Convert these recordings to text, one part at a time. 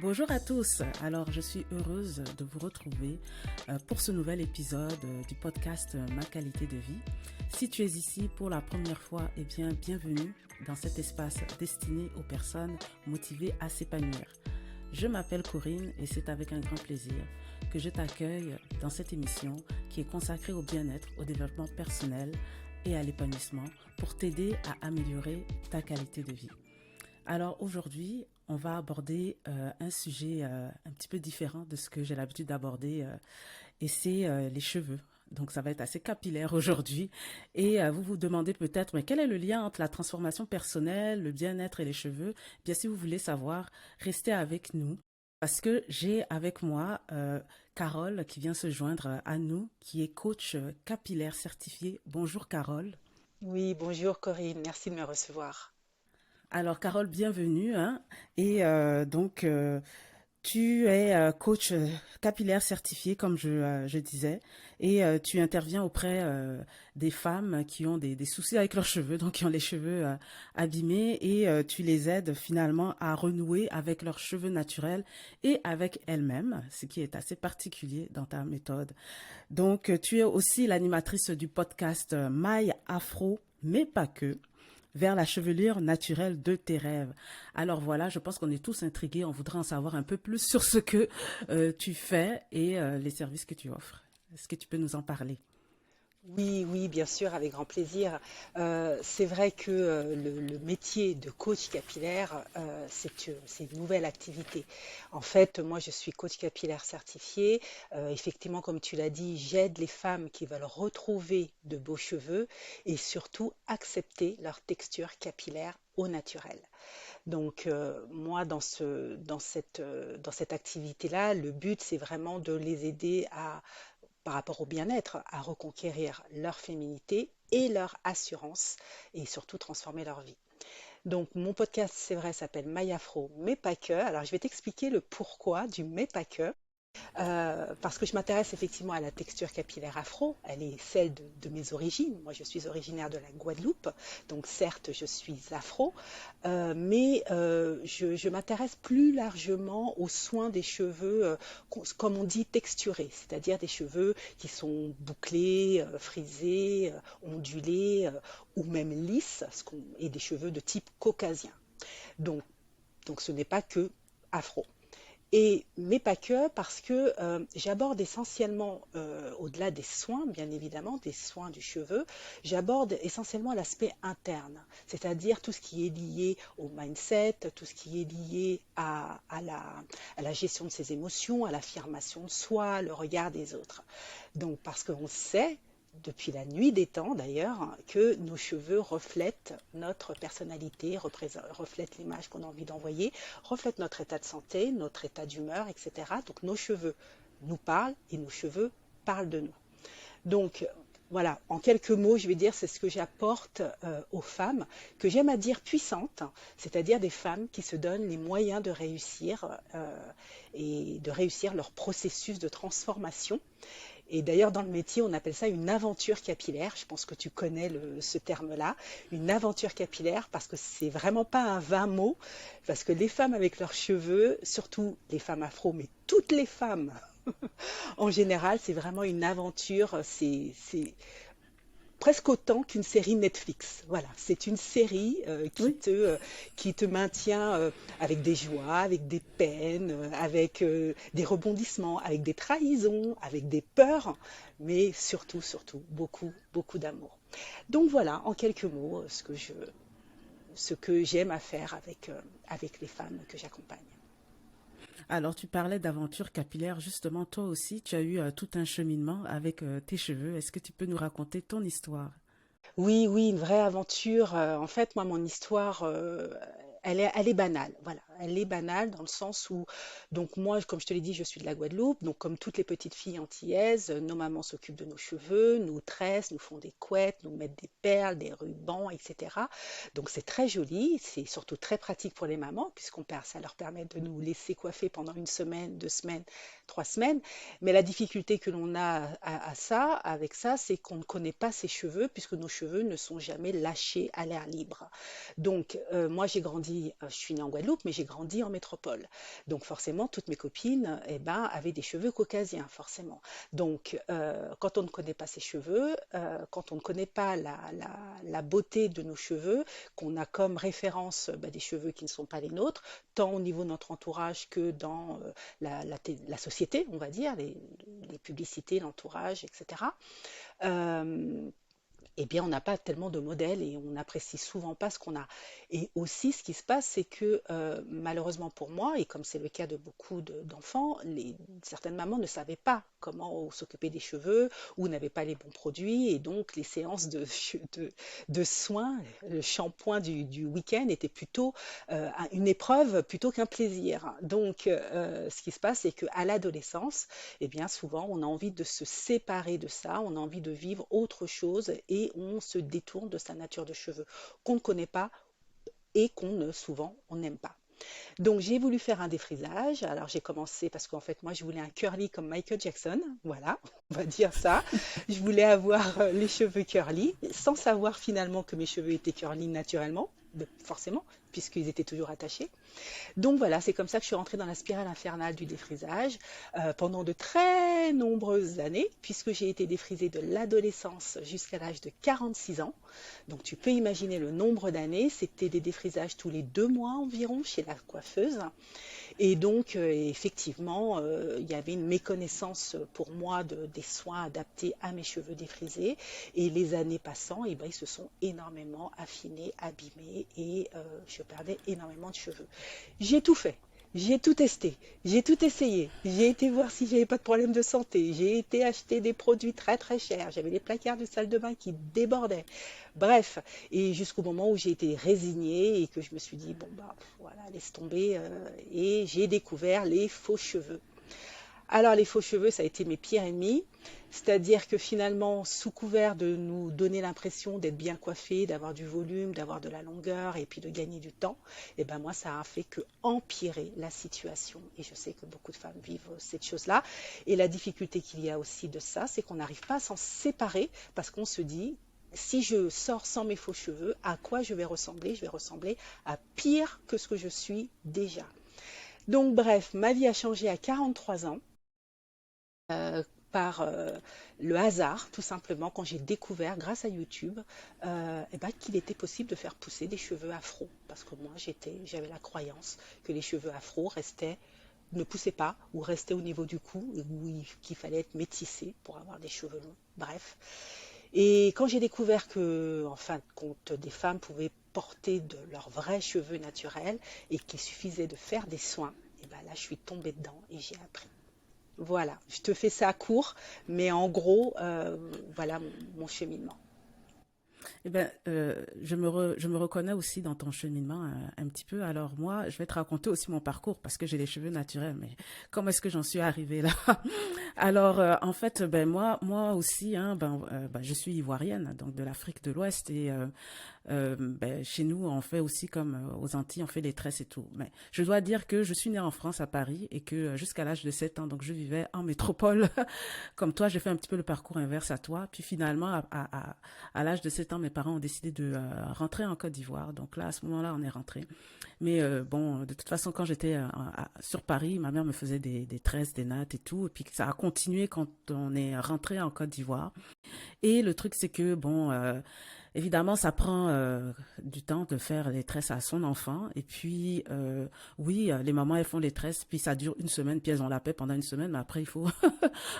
Bonjour à tous. Alors, je suis heureuse de vous retrouver pour ce nouvel épisode du podcast Ma qualité de vie. Si tu es ici pour la première fois, eh bien, bienvenue dans cet espace destiné aux personnes motivées à s'épanouir. Je m'appelle Corinne et c'est avec un grand plaisir que je t'accueille dans cette émission qui est consacrée au bien-être, au développement personnel et à l'épanouissement pour t'aider à améliorer ta qualité de vie. Alors aujourd'hui, on va aborder un sujet un petit peu différent de ce que j'ai l'habitude d'aborder et c'est les cheveux. Donc ça va être assez capillaire aujourd'hui et vous vous demandez peut-être mais quel est le lien entre la transformation personnelle, le bien-être et les cheveux? Bien si vous voulez savoir, restez avec nous parce que j'ai avec moi Carole qui vient se joindre à nous, qui est coach capillaire certifié. Bonjour Carole. Oui, bonjour Corinne, merci de me recevoir. Alors, Carole, bienvenue, hein. Et tu es coach capillaire certifié, comme je disais, et tu interviens auprès des femmes qui ont des soucis avec leurs cheveux, donc qui ont les cheveux abîmés, et tu les aides finalement à renouer avec leurs cheveux naturels et avec elles-mêmes, ce qui est assez particulier dans ta méthode. Donc, tu es aussi l'animatrice du podcast My Afro, mais pas que vers la chevelure naturelle de tes rêves. Alors voilà, je pense qu'on est tous intrigués, on voudrait en savoir un peu plus sur ce que tu fais et les services que tu offres. Est-ce que tu peux nous en parler? Oui, oui, bien sûr, avec grand plaisir. C'est vrai que le métier de coach capillaire, c'est une nouvelle activité. En fait, moi, je suis coach capillaire certifié. Effectivement, comme tu l'as dit, j'aide les femmes qui veulent retrouver de beaux cheveux et surtout accepter leur texture capillaire au naturel. Donc, moi, dans cette activité-là, le but, c'est vraiment de les aider par rapport au bien-être, à reconquérir leur féminité et leur assurance et surtout transformer leur vie. Donc, mon podcast, c'est vrai, s'appelle My Afro, mais pas que. Alors, je vais t'expliquer le pourquoi du mais pas que. Parce que je m'intéresse effectivement à la texture capillaire afro, elle est celle de mes origines. Moi, je suis originaire de la Guadeloupe, donc certes, je suis afro, mais je m'intéresse plus largement aux soins des cheveux, comme on dit, texturés, c'est-à-dire des cheveux qui sont bouclés, frisés, ondulés ou même lisses, et des cheveux de type caucasien. Donc, donc ce n'est pas que afro. Mais pas que, parce que j'aborde essentiellement, au-delà des soins, bien évidemment, des soins du cheveu, j'aborde essentiellement l'aspect interne, c'est-à-dire tout ce qui est lié au mindset, tout ce qui est lié à la gestion de ses émotions, à l'affirmation de soi, le regard des autres. Donc, parce qu'on sait, depuis la nuit des temps d'ailleurs, que nos cheveux reflètent notre personnalité, reflètent l'image qu'on a envie d'envoyer, reflètent notre état de santé, notre état d'humeur, etc. Donc nos cheveux nous parlent et nos cheveux parlent de nous. Donc voilà, en quelques mots, je vais dire, c'est ce que j'apporte aux femmes, que j'aime à dire puissantes, c'est-à-dire des femmes qui se donnent les moyens de réussir et de réussir leur processus de transformation. Et d'ailleurs, dans le métier, on appelle ça une aventure capillaire. Je pense que tu connais ce terme-là, une aventure capillaire, parce que c'est vraiment pas un vain mot, parce que les femmes avec leurs cheveux, surtout les femmes afro, mais toutes les femmes en général, c'est vraiment une aventure. C'est presque autant qu'une série Netflix. Voilà, c'est une série Oui. qui te maintient avec des joies, avec des peines, avec des rebondissements, avec des trahisons, avec des peurs, mais surtout, surtout, beaucoup, beaucoup d'amour. Donc voilà, en quelques mots, ce que j'aime à faire avec les femmes que j'accompagne. Alors, tu parlais d'aventure capillaire. Justement, toi aussi, tu as eu tout un cheminement avec tes cheveux. Est-ce que tu peux nous raconter ton histoire? Oui, oui, une vraie aventure. En fait, moi, mon histoire, elle est banale. Voilà, elle est banale dans le sens où, donc moi, comme je te l'ai dit, je suis de la Guadeloupe. Donc, comme toutes les petites filles antillaises, nos mamans s'occupent de nos cheveux, nous tressent, nous font des couettes, nous mettent des perles, des rubans, etc. Donc, c'est très joli. C'est surtout très pratique pour les mamans, ça leur permet de nous laisser coiffer pendant une semaine, 2 semaines, 3 semaines. Mais la difficulté que l'on a avec ça, c'est qu'on ne connaît pas ses cheveux puisque nos cheveux ne sont jamais lâchés à l'air libre. Donc, moi, je suis née en Guadeloupe, mais j'ai j'ai grandi en métropole. Donc forcément, toutes mes copines, eh ben, avaient des cheveux caucasiens, forcément. Donc, quand on ne connaît pas ses cheveux, quand on ne connaît pas la beauté de nos cheveux, qu'on a comme référence des cheveux qui ne sont pas les nôtres, tant au niveau de notre entourage que dans la société, on va dire, les publicités, l'entourage, etc. Euh, eh bien, on n'a pas tellement de modèles et on n'apprécie souvent pas ce qu'on a. Et aussi, ce qui se passe, c'est que malheureusement pour moi, et comme c'est le cas de beaucoup d'enfants, certaines mamans ne savaient pas comment s'occuper des cheveux ou n'avaient pas les bons produits. Et donc, les séances de soins, le shampoing du week-end était plutôt une épreuve plutôt qu'un plaisir. Donc, ce qui se passe, c'est qu'à l'adolescence, eh bien, souvent, on a envie de se séparer de ça, on a envie de vivre autre chose et on se détourne de sa nature de cheveux qu'on ne connaît pas et souvent, on n'aime pas. Donc j'ai voulu faire un défrisage. Alors j'ai commencé parce qu'en fait moi je voulais un curly comme Michael Jackson. Voilà, on va dire ça. Je voulais avoir les cheveux curly sans savoir finalement que mes cheveux étaient curly naturellement, forcément, puisqu'ils étaient toujours attachés. Donc voilà, c'est comme ça que je suis rentrée dans la spirale infernale du défrisage pendant de très nombreuses années, puisque j'ai été défrisée de l'adolescence jusqu'à l'âge de 46 ans. Donc tu peux imaginer le nombre d'années, c'était des défrisages tous les 2 mois environ chez la coiffeuse. Et donc effectivement, il y avait une méconnaissance pour moi des soins adaptés à mes cheveux défrisés. Et les années passant, eh ben, ils se sont énormément affinés, abîmés et je perdais énormément de cheveux. J'ai tout fait. J'ai tout testé, j'ai tout essayé, j'ai été voir si j'avais pas de problème de santé, j'ai été acheter des produits très très chers, j'avais les placards de salle de bain qui débordaient. Bref, et jusqu'au moment où j'ai été résignée et que je me suis dit, bon bah voilà, laisse tomber, et j'ai découvert les faux cheveux. Alors les faux cheveux, ça a été mes pires ennemis, c'est-à-dire que finalement, sous couvert de nous donner l'impression d'être bien coiffés, d'avoir du volume, d'avoir de la longueur et puis de gagner du temps, et ben moi ça a fait que empirer la situation. Et je sais que beaucoup de femmes vivent cette chose-là. Et la difficulté qu'il y a aussi de ça, c'est qu'on n'arrive pas à s'en séparer parce qu'on se dit, si je sors sans mes faux cheveux, à quoi je vais ressembler? Je vais ressembler à pire que ce que je suis déjà. Donc bref, ma vie a changé à 43 ans par le hasard, tout simplement, quand j'ai découvert, grâce à YouTube, qu'il était possible de faire pousser des cheveux afro. Parce que moi, j'avais la croyance que les cheveux afro ne poussaient pas ou restaient au niveau du cou, qu'il fallait être métissé pour avoir des cheveux longs. Bref. Et quand j'ai découvert que, en fin de compte, des femmes pouvaient porter de leurs vrais cheveux naturels et qu'il suffisait de faire des soins, et ben là, je suis tombée dedans et j'ai appris. Voilà, je te fais ça court, mais en gros, voilà mon cheminement. Eh ben, je me reconnais aussi dans ton cheminement un petit peu. Alors moi, je vais te raconter aussi mon parcours parce que j'ai les cheveux naturels. Mais comment est-ce que j'en suis arrivée là? Alors en fait, ben moi aussi, hein, je suis ivoirienne, donc de l'Afrique de l'Ouest et chez nous, on fait aussi comme aux Antilles, on fait les tresses et tout. Mais je dois dire que je suis née en France, à Paris, et que jusqu'à l'âge de 7 ans, donc je vivais en métropole. Comme toi, j'ai fait un petit peu le parcours inverse à toi. Puis finalement, à l'âge de 7 ans, mes parents ont décidé de rentrer en Côte d'Ivoire. Donc là, à ce moment-là, on est rentré. Mais bon, de toute façon, quand j'étais sur Paris, ma mère me faisait des tresses, des nattes et tout. Et puis ça a continué quand on est rentré en Côte d'Ivoire. Et le truc, c'est que, bon, évidemment, ça prend du temps de faire les tresses à son enfant. Et puis, oui, les mamans, elles font les tresses, puis ça dure une semaine, puis elles ont la paix pendant une semaine, mais après, il faut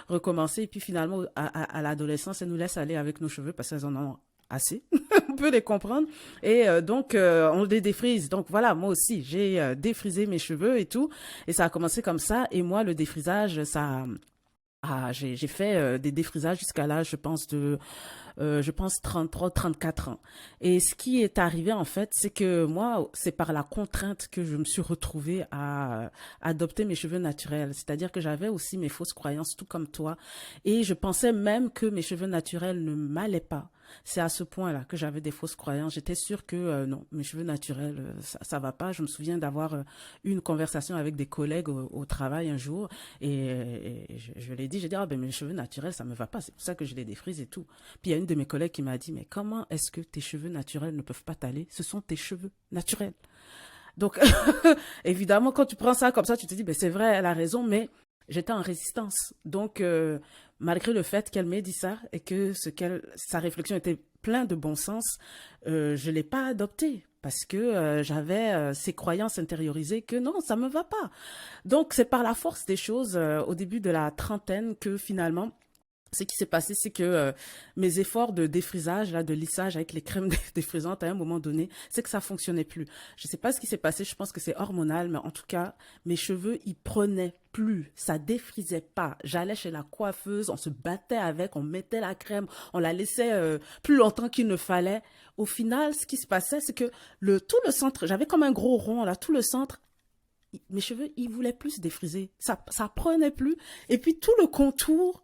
recommencer. Et puis, finalement, à l'adolescence, elles nous laissent aller avec nos cheveux parce qu'elles en ont assez. On peut les comprendre. Et donc, on les défrise. Donc, voilà, moi aussi, j'ai défrisé mes cheveux et tout. Et ça a commencé comme ça. Et moi, le défrisage, j'ai fait des défrisages jusqu'à l'âge, je pense 33, 34 ans. Et ce qui est arrivé en fait, c'est que moi, c'est par la contrainte que je me suis retrouvée à adopter mes cheveux naturels. C'est-à-dire que j'avais aussi mes fausses croyances, tout comme toi. Et je pensais même que mes cheveux naturels ne m'allaient pas. C'est à ce point-là que j'avais des fausses croyances. J'étais sûre que non, mes cheveux naturels, ça va pas. Je me souviens d'avoir eu une conversation avec des collègues au travail un jour et je l'ai dit, j'ai dit, ah ben mes cheveux naturels, ça me va pas. C'est pour ça que je les défrise et tout. Puis il y a une de mes collègues qui m'a dit, mais comment est-ce que tes cheveux naturels ne peuvent pas t'aller? Ce sont tes cheveux naturels. Donc, évidemment, quand tu prends ça comme ça, tu te dis, ben, c'est vrai, elle a raison, mais j'étais en résistance. Donc, malgré le fait qu'elle m'ait dit ça et que sa réflexion était pleine de bon sens, je l'ai pas adopté parce que j'avais ces croyances intériorisées que non, ça me va pas. Donc, c'est par la force des choses, au début de la trentaine, que finalement, ce qui s'est passé, c'est que mes efforts de défrisage, là, de lissage avec les crèmes défrisantes, à un moment donné, c'est que ça fonctionnait plus. Je sais pas ce qui s'est passé, je pense que c'est hormonal, mais en tout cas, mes cheveux, ils prenaient plus, ça défrisait pas. J'allais chez la coiffeuse, on se battait avec, on mettait la crème, on la laissait plus longtemps qu'il ne fallait. Au final, ce qui se passait, c'est que tout le centre, j'avais comme un gros rond, là, tout le centre, mes cheveux, ils voulaient plus se défriser. Ça prenait plus. Et puis, tout le contour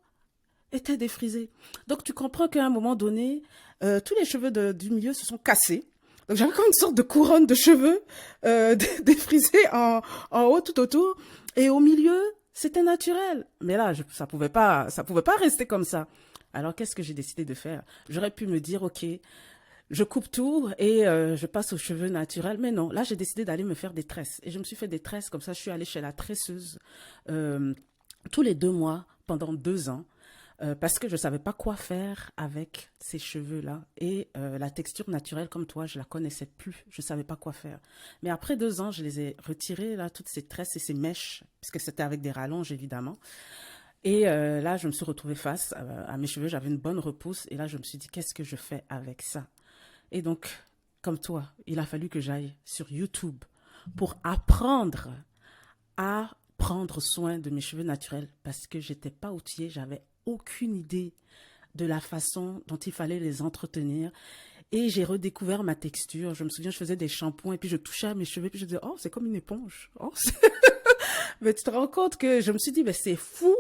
était défrisé. Donc, tu comprends qu'à un moment donné, tous les cheveux du milieu se sont cassés. Donc, j'avais comme une sorte de couronne de cheveux défrisés en haut, tout autour. Et au milieu, c'était naturel. Mais là, ça pouvait pas rester comme ça. Alors, qu'est-ce que j'ai décidé de faire? J'aurais pu me dire, OK, je coupe tout et je passe aux cheveux naturels. Mais non, là, j'ai décidé d'aller me faire des tresses. Et je me suis fait des tresses. Comme ça, je suis allée chez la tresseuse tous les 2 mois pendant 2 ans. Parce que je ne savais pas quoi faire avec ces cheveux-là. Et la texture naturelle, comme toi, je ne la connaissais plus. Je ne savais pas quoi faire. Mais après 2 ans, je les ai retirées, là, toutes ces tresses et ces mèches, puisque c'était avec des rallonges, évidemment. Et là, je me suis retrouvée face à mes cheveux. J'avais une bonne repousse. Et là, je me suis dit, qu'est-ce que je fais avec ça? Et donc, comme toi, il a fallu que j'aille sur YouTube pour apprendre à prendre soin de mes cheveux naturels parce que j'étais pas outillée, j'avais aucune idée de la façon dont il fallait les entretenir. Et j'ai redécouvert ma texture. Je me souviens, je faisais des shampoings et puis je touchais à mes cheveux et puis je disais, oh, c'est comme une éponge. Oh, mais tu te rends compte que je me suis dit, mais c'est fou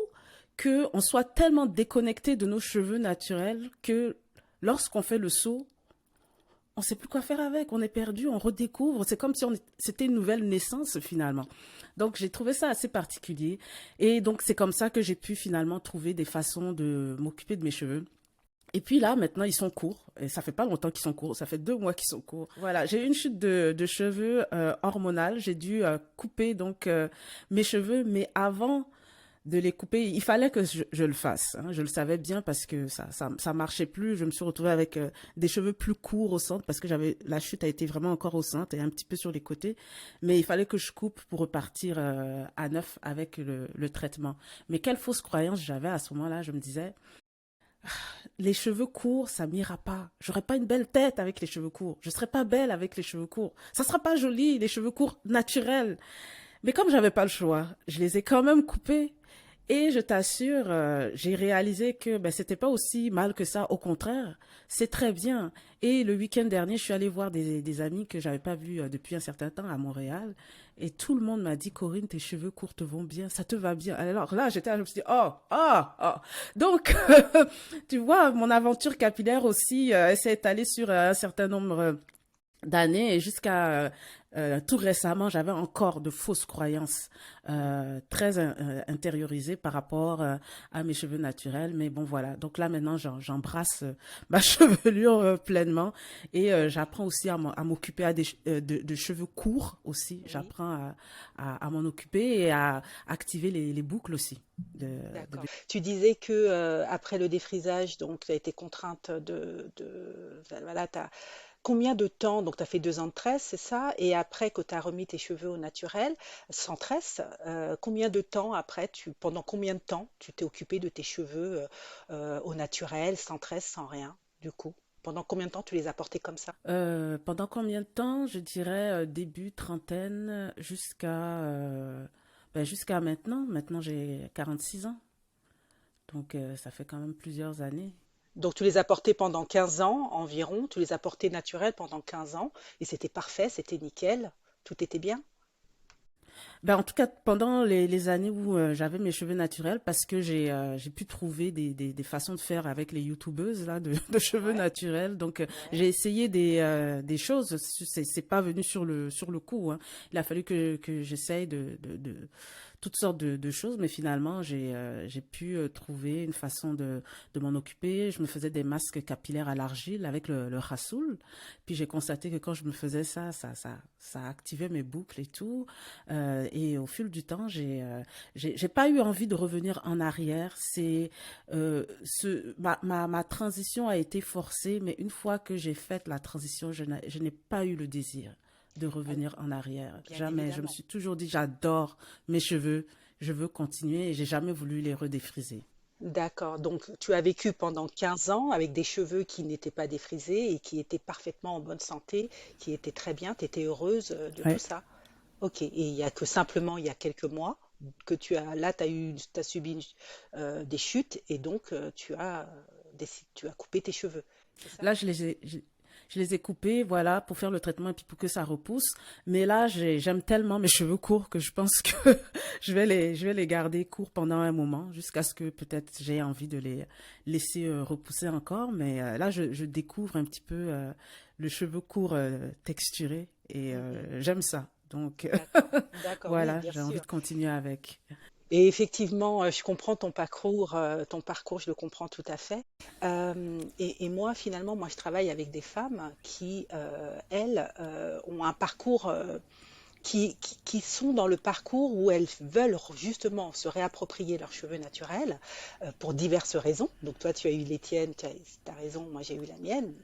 qu'on soit tellement déconnecté de nos cheveux naturels que lorsqu'on fait le saut, on ne sait plus quoi faire avec, on est perdu, on redécouvre. C'est comme si c'était une nouvelle naissance finalement. Donc j'ai trouvé ça assez particulier. Et donc c'est comme ça que j'ai pu finalement trouver des façons de m'occuper de mes cheveux. Et puis là, maintenant, ils sont courts. Et ça fait pas longtemps qu'ils sont courts. Ça fait 2 mois qu'ils sont courts. Voilà, j'ai eu une chute de cheveux hormonale. J'ai dû couper donc mes cheveux. Mais avant de les couper, il fallait que je le fasse. Hein. Je le savais bien parce que ça marchait plus. Je me suis retrouvée avec des cheveux plus courts au centre parce que la chute a été vraiment encore au centre et un petit peu sur les côtés. Mais il fallait que je coupe pour repartir à neuf avec le traitement. Mais quelle fausse croyance j'avais à ce moment-là. Je me disais, les cheveux courts, ça m'ira pas. J'aurai pas une belle tête avec les cheveux courts. Je serai pas belle avec les cheveux courts. Ça sera pas joli, les cheveux courts naturels. Mais comme j'avais pas le choix, je les ai quand même coupés. Et je t'assure, j'ai réalisé que ben, c'était pas aussi mal que ça. Au contraire, c'est très bien. Et le week-end dernier, je suis allée voir des amis que j'avais pas vus depuis un certain temps à Montréal. Et tout le monde m'a dit, Corinne, tes cheveux courts te vont bien, ça te va bien. Alors là, je me suis dit, oh, oh, oh. Donc, tu vois, mon aventure capillaire aussi, elle s'est étalée sur un certain nombre d'années et jusqu'à tout récemment, j'avais encore de fausses croyances très intériorisées par rapport à mes cheveux naturels. Mais bon, voilà. Donc là, maintenant, j'embrasse ma chevelure pleinement et j'apprends aussi à m'occuper de cheveux courts aussi. Oui, J'apprends à m'en occuper et à activer les boucles aussi. d'accord. Tu disais que après le défrisage, donc tu as été contrainte voilà, combien de temps, donc tu as fait 2 ans de tresse, c'est ça? Et après que tu as remis tes cheveux au naturel, sans tresse, combien de temps après, pendant combien de temps tu t'es occupé de tes cheveux au naturel, sans tresse, sans rien, du coup? Pendant combien de temps tu les as portés comme ça? Pendant combien de temps? Je dirais début trentaine jusqu'à maintenant. Maintenant, j'ai 46 ans. Donc, ça fait quand même plusieurs années. Donc tu les as portés pendant 15 ans environ, tu les as portés naturels pendant 15 ans, et c'était parfait, c'était nickel, tout était bien? Ben, en tout cas, pendant les années où j'avais mes cheveux naturels, parce que j'ai pu trouver des façons de faire avec les youtubeuses là, de cheveux Ouais, naturels. Donc, ouais. j'ai essayé des choses. C'est pas venu sur le coup. Hein. Il a fallu que j'essaye toutes sortes de choses, mais finalement, j'ai pu trouver une façon de m'en occuper. Je me faisais des masques capillaires à l'argile avec le rassoul. Puis j'ai constaté que quand je me faisais ça activait mes boucles et tout. Et au fil du temps, j'ai pas eu envie de revenir en arrière. Ma transition a été forcée, mais une fois que j'ai fait la transition, je n'ai pas eu le désir de Ah, revenir en arrière. bien Jamais. Je me évidemment. suis toujours dit, j'adore mes cheveux, je veux continuer et j'ai jamais voulu les redéfriser. D'accord. Donc, tu as vécu pendant 15 ans avec des cheveux qui n'étaient pas défrisés et qui étaient parfaitement en bonne santé, qui étaient très bien. Tu étais heureuse de tout Ouais. ça. Ok. Et il y a que simplement il y a quelques mois que tu as subi des chutes et donc tu as coupé tes cheveux. C'est ça? Là, je les ai coupés, voilà, pour faire le traitement et puis pour que ça repousse. Mais là, j'aime tellement mes cheveux courts que je pense que je vais les garder courts pendant un moment, jusqu'à ce que peut-être j'ai envie de les laisser repousser encore. Mais là, je découvre un petit peu le cheveu court texturé et Mhm. j'aime ça. Donc D'accord. D'accord. Oui, voilà, bien j'ai envie sûr. de continuer avec. Et effectivement, je comprends ton parcours, je le comprends tout à fait. Et moi, finalement, moi, je travaille avec des femmes qui, elles, ont un parcours qui sont dans le parcours où elles veulent justement se réapproprier leurs cheveux naturels pour diverses raisons. Donc toi, tu as eu les tiennes, tu as raison, moi j'ai eu la mienne.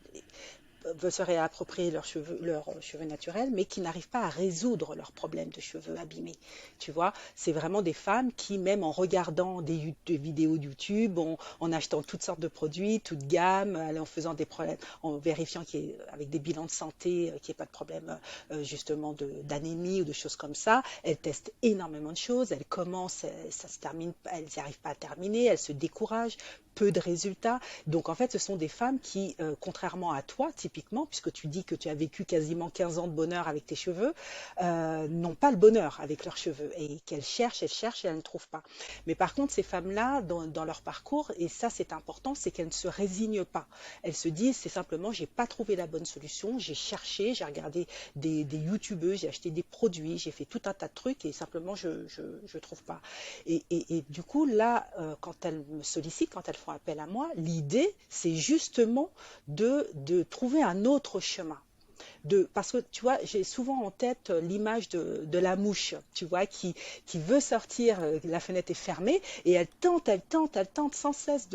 Veulent se réapproprier leurs cheveux naturels, mais qui n'arrivent pas à résoudre leurs problèmes de cheveux abîmés. Tu vois, c'est vraiment des femmes qui, même en regardant des vidéos de YouTube, en achetant toutes sortes de produits, toute gamme, en faisant des problèmes, en vérifiant avec des bilans de santé, qu'il n'y ait pas de problème justement d'anémie ou de choses comme ça. Elles testent énormément de choses, elles commencent, ça se termine, elles n'y arrivent pas à terminer, elles se découragent, peu de résultats. Donc en fait, ce sont des femmes qui, contrairement à toi, typiquement, puisque tu dis que tu as vécu quasiment 15 ans de bonheur avec tes cheveux, n'ont pas le bonheur avec leurs cheveux et qu'elles cherchent, et elles ne trouvent pas. Mais par contre, ces femmes-là, dans leur parcours, et ça c'est important, c'est qu'elles ne se résignent pas. Elles se disent, c'est simplement, j'ai pas trouvé la bonne solution, j'ai cherché, j'ai regardé des youtubeuses, j'ai acheté des produits, j'ai fait tout un tas de trucs et simplement je trouve pas. Et du coup, là, quand elles me sollicitent, quand elles font appel à moi, l'idée, c'est justement de trouver un autre chemin. Parce que tu vois, j'ai souvent en tête l'image de la mouche, tu vois, qui veut sortir, la fenêtre est fermée, et elle tente sans cesse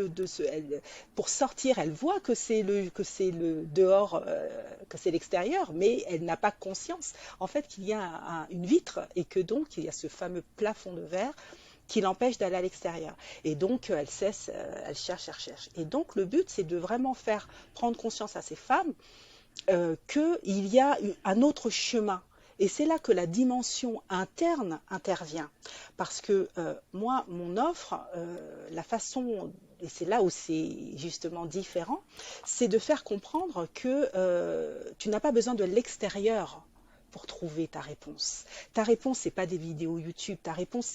pour sortir. Elle voit que c'est le dehors, que c'est l'extérieur, mais elle n'a pas conscience, en fait, qu'il y a une vitre et que donc il y a ce fameux plafond de verre qui l'empêche d'aller à l'extérieur. Et donc, elle cesse, elle cherche, elle recherche. Et donc, le but, c'est de vraiment faire prendre conscience à ces femmes qu'il y a un autre chemin. Et c'est là que la dimension interne intervient. Parce que moi, mon offre, la façon, et c'est là où c'est justement différent, c'est de faire comprendre que tu n'as pas besoin de l'extérieur pour trouver ta réponse. Ta réponse, c'est pas des vidéos YouTube. Ta réponse,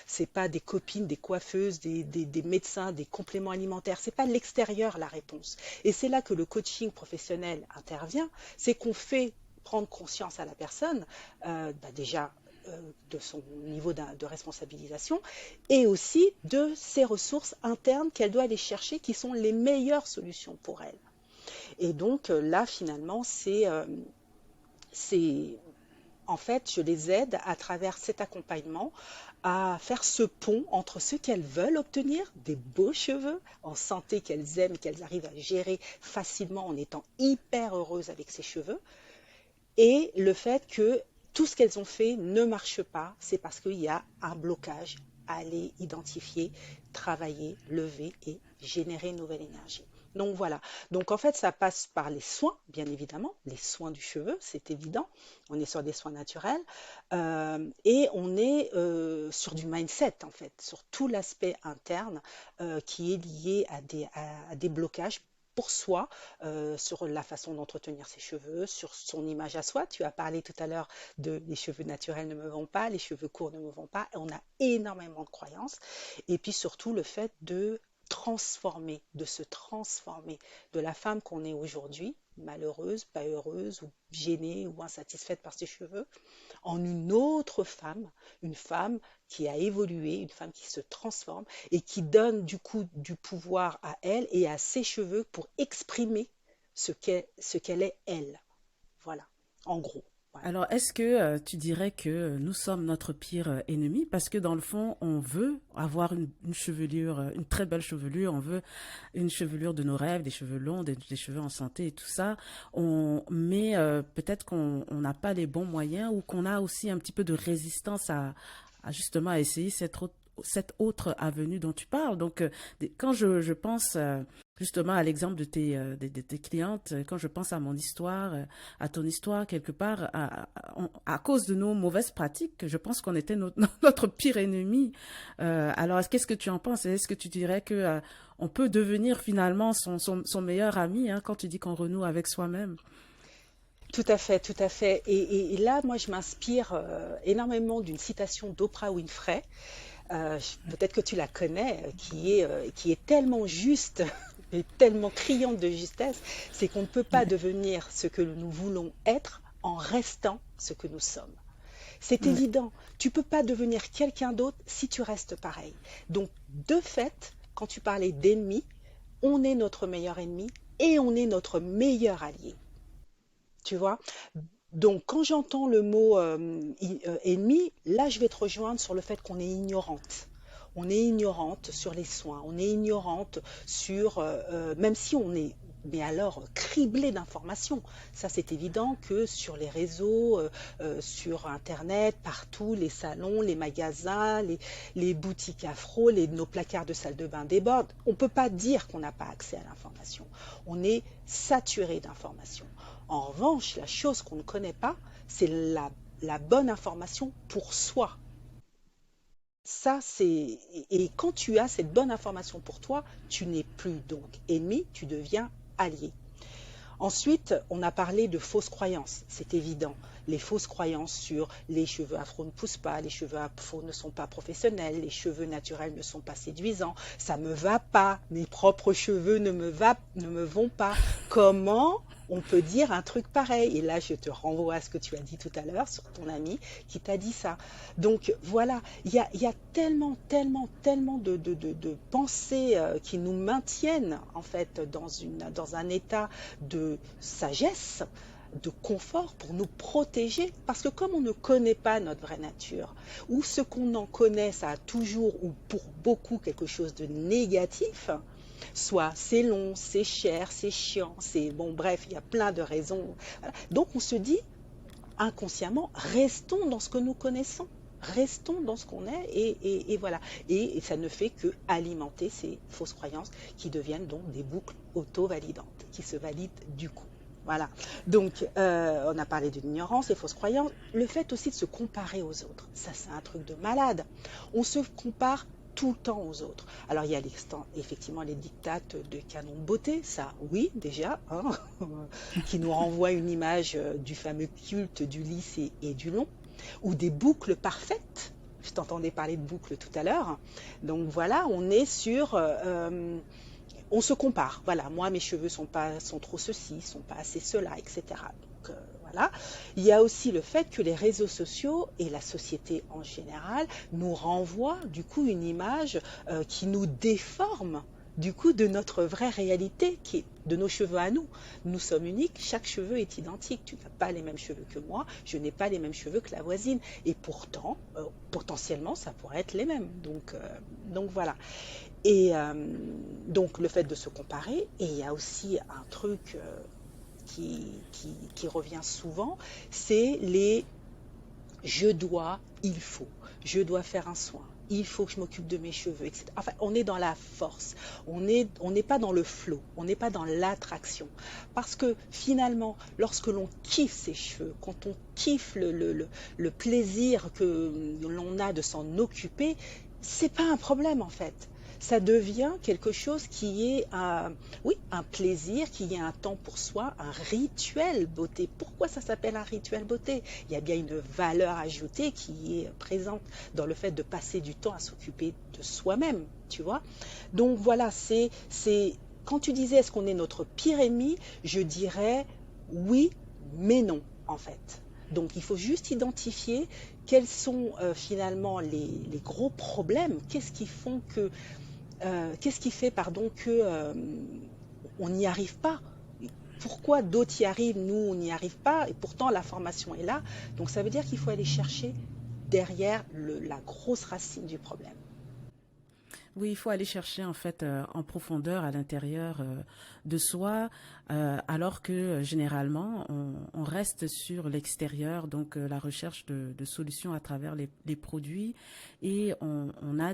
c'est pas des copines, des coiffeuses, des médecins, des compléments alimentaires. C'est pas l'extérieur la réponse. Et c'est là que le coaching professionnel intervient. C'est qu'on fait prendre conscience à la personne, déjà de son niveau de responsabilisation et aussi de ses ressources internes qu'elle doit aller chercher qui sont les meilleures solutions pour elle. Et donc là, finalement, c'est en fait, je les aide à travers cet accompagnement à faire ce pont entre ce qu'elles veulent obtenir, des beaux cheveux en santé qu'elles aiment, qu'elles arrivent à gérer facilement en étant hyper heureuses avec ces cheveux, et le fait que tout ce qu'elles ont fait ne marche pas, c'est parce qu'il y a un blocage à aller identifier, travailler, lever et générer une nouvelle énergie. Donc voilà. Donc en fait, ça passe par les soins, bien évidemment, les soins du cheveu, c'est évident. On est sur des soins naturels et on est sur du mindset en fait, sur tout l'aspect interne qui est lié à des blocages pour soi, sur la façon d'entretenir ses cheveux, sur son image à soi. Tu as parlé tout à l'heure de les cheveux naturels ne me vont pas, les cheveux courts ne me vont pas. On a énormément de croyances. Et puis surtout le fait de se transformer de la femme qu'on est aujourd'hui. malheureuse, pas heureuse, ou gênée, ou insatisfaite par ses cheveux, en une autre femme, une femme qui a évolué, une femme qui se transforme et qui donne du coup du pouvoir à elle et à ses cheveux pour exprimer ce qu'elle est elle. Voilà, en gros. Voilà. Alors, est-ce que tu dirais que nous sommes notre pire ennemi? Parce que dans le fond, on veut avoir une chevelure, une très belle chevelure, on veut une chevelure de nos rêves, des cheveux longs, des cheveux en santé et tout ça. Mais peut-être qu'on n'a pas les bons moyens ou qu'on a aussi un petit peu de résistance à justement à essayer cette autre avenue dont tu parles. Donc, quand je pense justement à l'exemple de tes clientes, quand je pense à mon histoire, à ton histoire, quelque part, à cause de nos mauvaises pratiques, je pense qu'on était notre pire ennemi. Alors, qu'est-ce que tu en penses? Est-ce que tu dirais que on peut devenir finalement son meilleur ami, hein, quand tu dis qu'on renoue avec soi-même? Tout à fait, tout à fait. Et là, moi, je m'inspire énormément d'une citation d'Oprah Winfrey. Peut-être que tu la connais, qui est tellement juste et tellement criante de justesse, c'est qu'on ne peut pas devenir ce que nous voulons être en restant ce que nous sommes. C'est Ouais. évident, tu ne peux pas devenir quelqu'un d'autre si tu restes pareil. Donc, de fait, quand tu parlais d'ennemi, on est notre meilleur ennemi et on est notre meilleur allié. Tu vois? Donc, quand j'entends le mot ennemi, là, je vais te rejoindre sur le fait qu'on est ignorante. On est ignorante sur les soins, on est ignorante sur, même si on est, mais alors, criblé d'informations. Ça, c'est évident que sur les réseaux, sur Internet, partout, les salons, les magasins, les boutiques afro, nos placards de salle de bain débordent. On ne peut pas dire qu'on n'a pas accès à l'information. On est saturé d'informations. En revanche, la chose qu'on ne connaît pas, c'est la bonne information pour soi. Ça, et quand tu as cette bonne information pour toi, tu n'es plus donc ennemi, tu deviens allié. Ensuite, on a parlé de fausses croyances, c'est évident. Les fausses croyances sur les cheveux afro ne poussent pas, les cheveux afro ne sont pas professionnels, les cheveux naturels ne sont pas séduisants, ça me va pas, mes propres cheveux ne me vont pas. Comment on peut dire un truc pareil? Et là, je te renvoie à ce que tu as dit tout à l'heure sur ton ami qui t'a dit ça. Donc voilà, il y a tellement, tellement, tellement de pensées qui nous maintiennent en fait dans un état de sagesse, de confort pour nous protéger. Parce que comme on ne connaît pas notre vraie nature, ou ce qu'on en connaît, ça a toujours ou pour beaucoup quelque chose de négatif, soit c'est long, c'est cher, c'est chiant, c'est bon, bref, il y a plein de raisons. Voilà. Donc on se dit inconsciemment, restons dans ce que nous connaissons. Restons dans ce qu'on est et voilà. Et ça ne fait que alimenter ces fausses croyances qui deviennent donc des boucles auto-validantes, qui se valident du coup. Voilà. Donc, on a parlé de l'ignorance, des fausses croyances. Le fait aussi de se comparer aux autres. Ça, c'est un truc de malade. On se compare tout le temps aux autres. Alors, il y a effectivement les dictates de canon de beauté, ça, oui, déjà, hein, qui nous renvoie une image du fameux culte du lisse et du long, ou des boucles parfaites. Je t'entendais parler de boucles tout à l'heure. Donc voilà, on est sur... on se compare. Voilà, moi, mes cheveux sont trop ceci, sont pas assez cela, etc. Donc voilà. Il y a aussi le fait que les réseaux sociaux et la société en général nous renvoient du coup une image qui nous déforme du coup de notre vraie réalité, qui est de nos cheveux à nous. Nous sommes uniques, chaque cheveu est identique. Tu n'as pas les mêmes cheveux que moi, je n'ai pas les mêmes cheveux que la voisine. Et pourtant, potentiellement, ça pourrait être les mêmes. Donc voilà. Et donc le fait de se comparer, et il y a aussi un truc qui revient souvent, c'est les je dois, il faut, je dois faire un soin, il faut que je m'occupe de mes cheveux, etc. Enfin, on est dans la force, on n'est pas dans le flow, on n'est pas dans l'attraction. Parce que finalement, lorsque l'on kiffe ses cheveux, quand on kiffe le plaisir que l'on a de s'en occuper, c'est pas un problème en fait. Ça devient quelque chose qui est oui, un plaisir, qui est un temps pour soi, un rituel beauté. Pourquoi ça s'appelle un rituel beauté? Il y a bien une valeur ajoutée qui est présente dans le fait de passer du temps à s'occuper de soi-même, tu vois. Donc voilà, quand tu disais est-ce qu'on est notre pire ennemi, je dirais oui, mais non, en fait. Donc il faut juste identifier quels sont finalement les gros problèmes, qu'est-ce qui fait pardon, que on n'y arrive pas. Pourquoi d'autres y arrivent, nous on n'y arrive pas, et pourtant la formation est là. Donc ça veut dire qu'il faut aller chercher derrière la grosse racine du problème. Oui, il faut aller chercher en fait en profondeur à l'intérieur de soi, alors que généralement on reste sur l'extérieur, donc la recherche de solutions à travers les produits et on a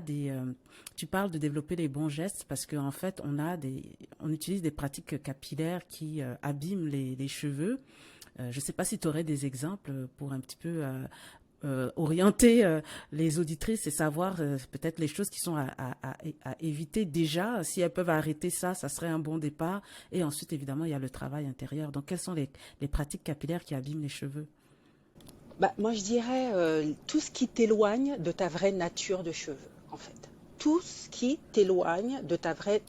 tu parles de développer les bons gestes parce qu'en fait on utilise des pratiques capillaires qui abîment les cheveux. Je ne sais pas si tu aurais des exemples pour un petit peu orienter les auditrices et savoir peut-être les choses qui sont à éviter déjà. Si elles peuvent arrêter ça, ça serait un bon départ. Et ensuite, évidemment, il y a le travail intérieur. Donc, quelles sont les pratiques capillaires qui abîment les cheveux? Bah, moi, je dirais tout ce qui t'éloigne de ta vraie nature de cheveux, en fait. Tout ce qui t'éloigne de ta vraie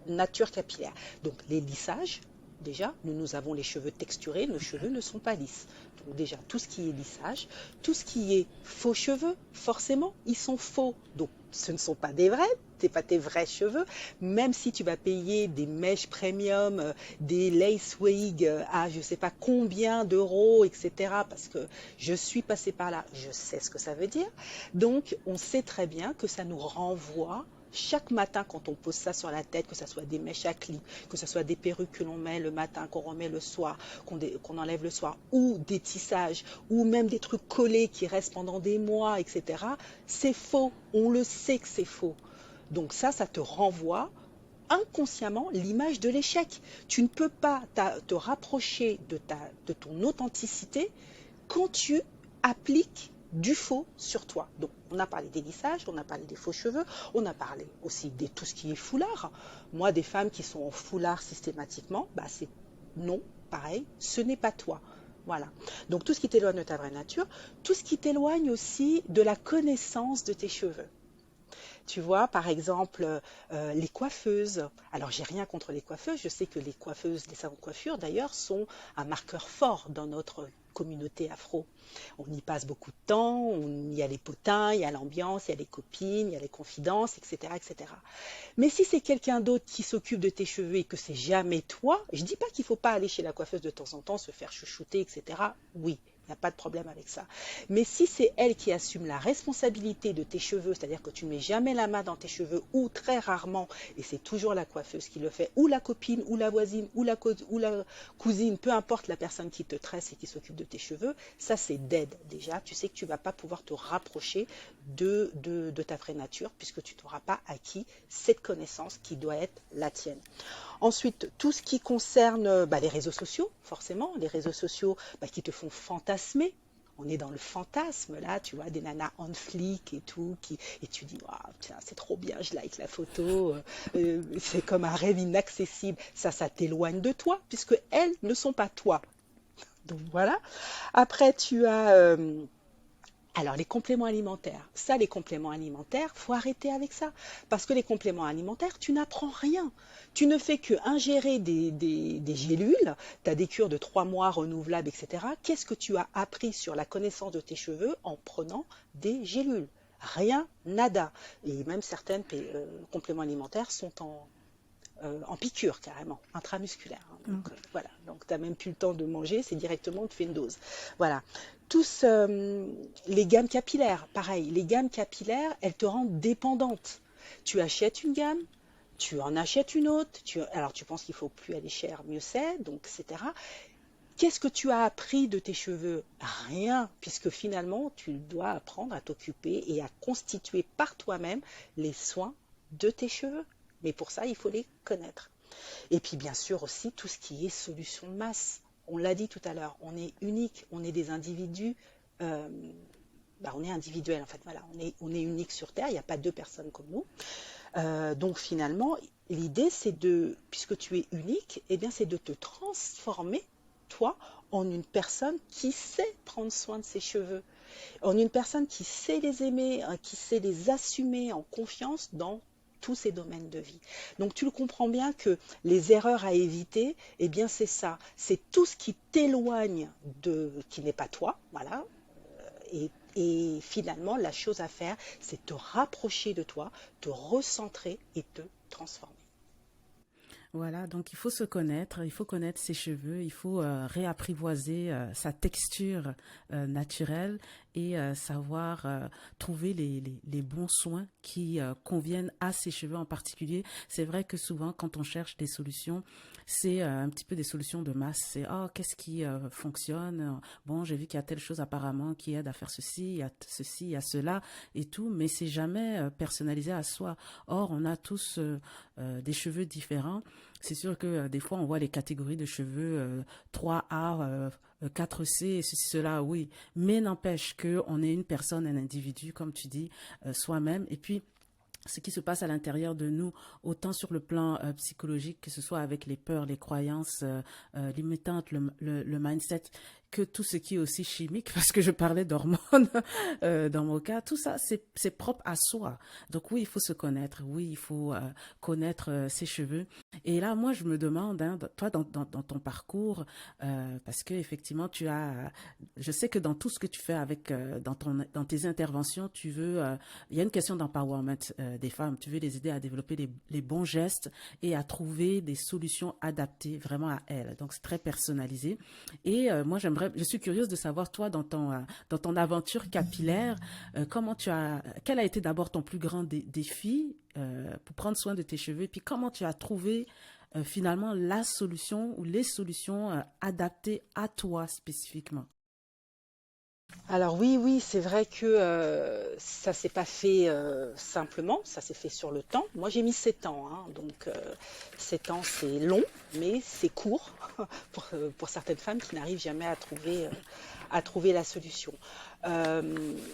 nature capillaire. Donc, les lissages, déjà, nous avons les cheveux texturés, nos cheveux ne sont pas lisses. Donc, déjà, tout ce qui est lissage, tout ce qui est faux cheveux, forcément, ils sont faux. Donc, ce ne sont pas des vrais, ce pas tes vrais cheveux, même si tu vas payer des mèches premium, des lace wigs à je ne sais pas combien d'euros, etc. Parce que je suis passée par là, je sais ce que ça veut dire. Donc, on sait très bien que ça nous renvoie chaque matin quand on pose ça sur la tête, que ce soit des mèches à clip, que ce soit des perruques que l'on met le matin, qu'on remet le soir, qu'on enlève le soir, ou des tissages, ou même des trucs collés qui restent pendant des mois, etc. C'est faux, on le sait que c'est faux. Donc ça te renvoie inconsciemment l'image de l'échec. Tu ne peux pas te rapprocher de ton authenticité quand tu appliques du faux sur toi. Donc, on a parlé des lissages, on a parlé des faux cheveux, on a parlé aussi de tout ce qui est foulard. Moi, des femmes qui sont en foulard systématiquement, bah c'est non, pareil, ce n'est pas toi. Voilà. Donc, tout ce qui t'éloigne de ta vraie nature, tout ce qui t'éloigne aussi de la connaissance de tes cheveux. Tu vois, par exemple, les coiffeuses. Alors, j'ai rien contre les coiffeuses. Je sais que les coiffeuses, les salons de coiffure, d'ailleurs, sont un marqueur fort dans notre communauté afro. On y passe beaucoup de temps, il y a les potins, il y a l'ambiance, il y a les copines, il y a les confidences, etc., etc. Mais si c'est quelqu'un d'autre qui s'occupe de tes cheveux et que c'est jamais toi, je dis pas qu'il faut pas aller chez la coiffeuse de temps en temps, se faire chouchouter, etc. Oui. Il n'y a pas de problème avec ça. Mais si c'est elle qui assume la responsabilité de tes cheveux, c'est-à-dire que tu ne mets jamais la main dans tes cheveux ou très rarement, et c'est toujours la coiffeuse qui le fait, ou la copine, ou la voisine, ou la cousine, peu importe la personne qui te tresse et qui s'occupe de tes cheveux, ça c'est dead déjà. Tu sais que tu ne vas pas pouvoir te rapprocher de ta vraie nature puisque tu n'auras pas acquis cette connaissance qui doit être la tienne. Ensuite, tout ce qui concerne les réseaux sociaux, forcément, les réseaux sociaux qui te font fantasmer. On est dans le fantasme là, tu vois, des nanas on flic et tout, et tu dis, waouh, tiens, c'est trop bien, je like la photo, c'est comme un rêve inaccessible. Ça t'éloigne de toi, puisque elles ne sont pas toi. Donc voilà. Après, tu as alors, les compléments alimentaires. Ça, les compléments alimentaires, faut arrêter avec ça. Parce que les compléments alimentaires, tu n'apprends rien. Tu ne fais que ingérer des gélules, tu as des cures de 3 mois renouvelables, etc. Qu'est-ce que tu as appris sur la connaissance de tes cheveux en prenant des gélules? Rien, nada. Et même certains compléments alimentaires sont en piqûre carrément, intramusculaire. Donc voilà, donc tu n'as même plus le temps de manger, c'est directement, on te fait une dose. Voilà. Tous les gammes capillaires, pareil, les gammes capillaires, elles te rendent dépendante. Tu achètes une gamme, tu en achètes une autre, alors tu penses qu'il ne faut plus aller cher, mieux c'est, donc etc. Qu'est-ce que tu as appris de tes cheveux? Rien, puisque finalement, tu dois apprendre à t'occuper et à constituer par toi-même les soins de tes cheveux. Mais pour ça, il faut les connaître. Et puis bien sûr aussi tout ce qui est solution de masse. On l'a dit tout à l'heure, on est unique, on est des individus, on est individuel en fait, voilà, on est unique sur Terre, il n'y a pas deux personnes comme nous. Donc finalement, l'idée c'est puisque tu es unique, eh bien c'est de te transformer, toi, en une personne qui sait prendre soin de ses cheveux, en une personne qui sait les aimer, qui sait les assumer en confiance dans tous ces domaines de vie. Donc tu le comprends bien que les erreurs à éviter, eh bien c'est ça, c'est tout ce qui t'éloigne qui n'est pas toi, voilà. Et finalement, la chose à faire, c'est te rapprocher de toi, te recentrer et te transformer. Voilà, donc il faut se connaître, il faut connaître ses cheveux, il faut réapprivoiser sa texture naturelle et savoir trouver les bons soins qui conviennent à ses cheveux en particulier. C'est vrai que souvent, quand on cherche des solutions, c'est un petit peu des solutions de masse. C'est, oh, qu'est-ce qui fonctionne? Bon, j'ai vu qu'il y a telle chose apparemment qui aide à faire ceci, il y a ceci, il y a cela et tout, mais c'est jamais personnalisé à soi. Or, on a tous des cheveux différents. C'est sûr que des fois, on voit les catégories de cheveux 3A, 4C, ceci, cela, oui. Mais n'empêche qu'on est une personne, un individu, comme tu dis, soi-même. Et puis, ce qui se passe à l'intérieur de nous, autant sur le plan psychologique, que ce soit avec les peurs, les croyances limitantes, le mindset, que tout ce qui est aussi chimique, parce que je parlais d'hormones dans mon cas, tout ça, c'est propre à soi. Donc oui, il faut se connaître, oui, il faut connaître ses cheveux. Et là, moi, je me demande, hein, toi, dans ton parcours, parce que effectivement, je sais que dans tout ce que tu fais dans tes interventions, il y a une question d'empowerment des femmes. Tu veux les aider à développer les bons gestes et à trouver des solutions adaptées vraiment à elles. Donc, c'est très personnalisé. Et moi, je suis curieuse de savoir, toi, dans ton aventure capillaire, quel a été d'abord ton plus grand défi pour prendre soin de tes cheveux, et puis comment tu as trouvé finalement la solution ou les solutions adaptées à toi spécifiquement. Alors oui, oui, c'est vrai que ça s'est pas fait simplement, ça s'est fait sur le temps. Moi, j'ai mis 7 ans, hein, donc 7 ans, c'est long, mais c'est court pour certaines femmes qui n'arrivent jamais à trouver la solution.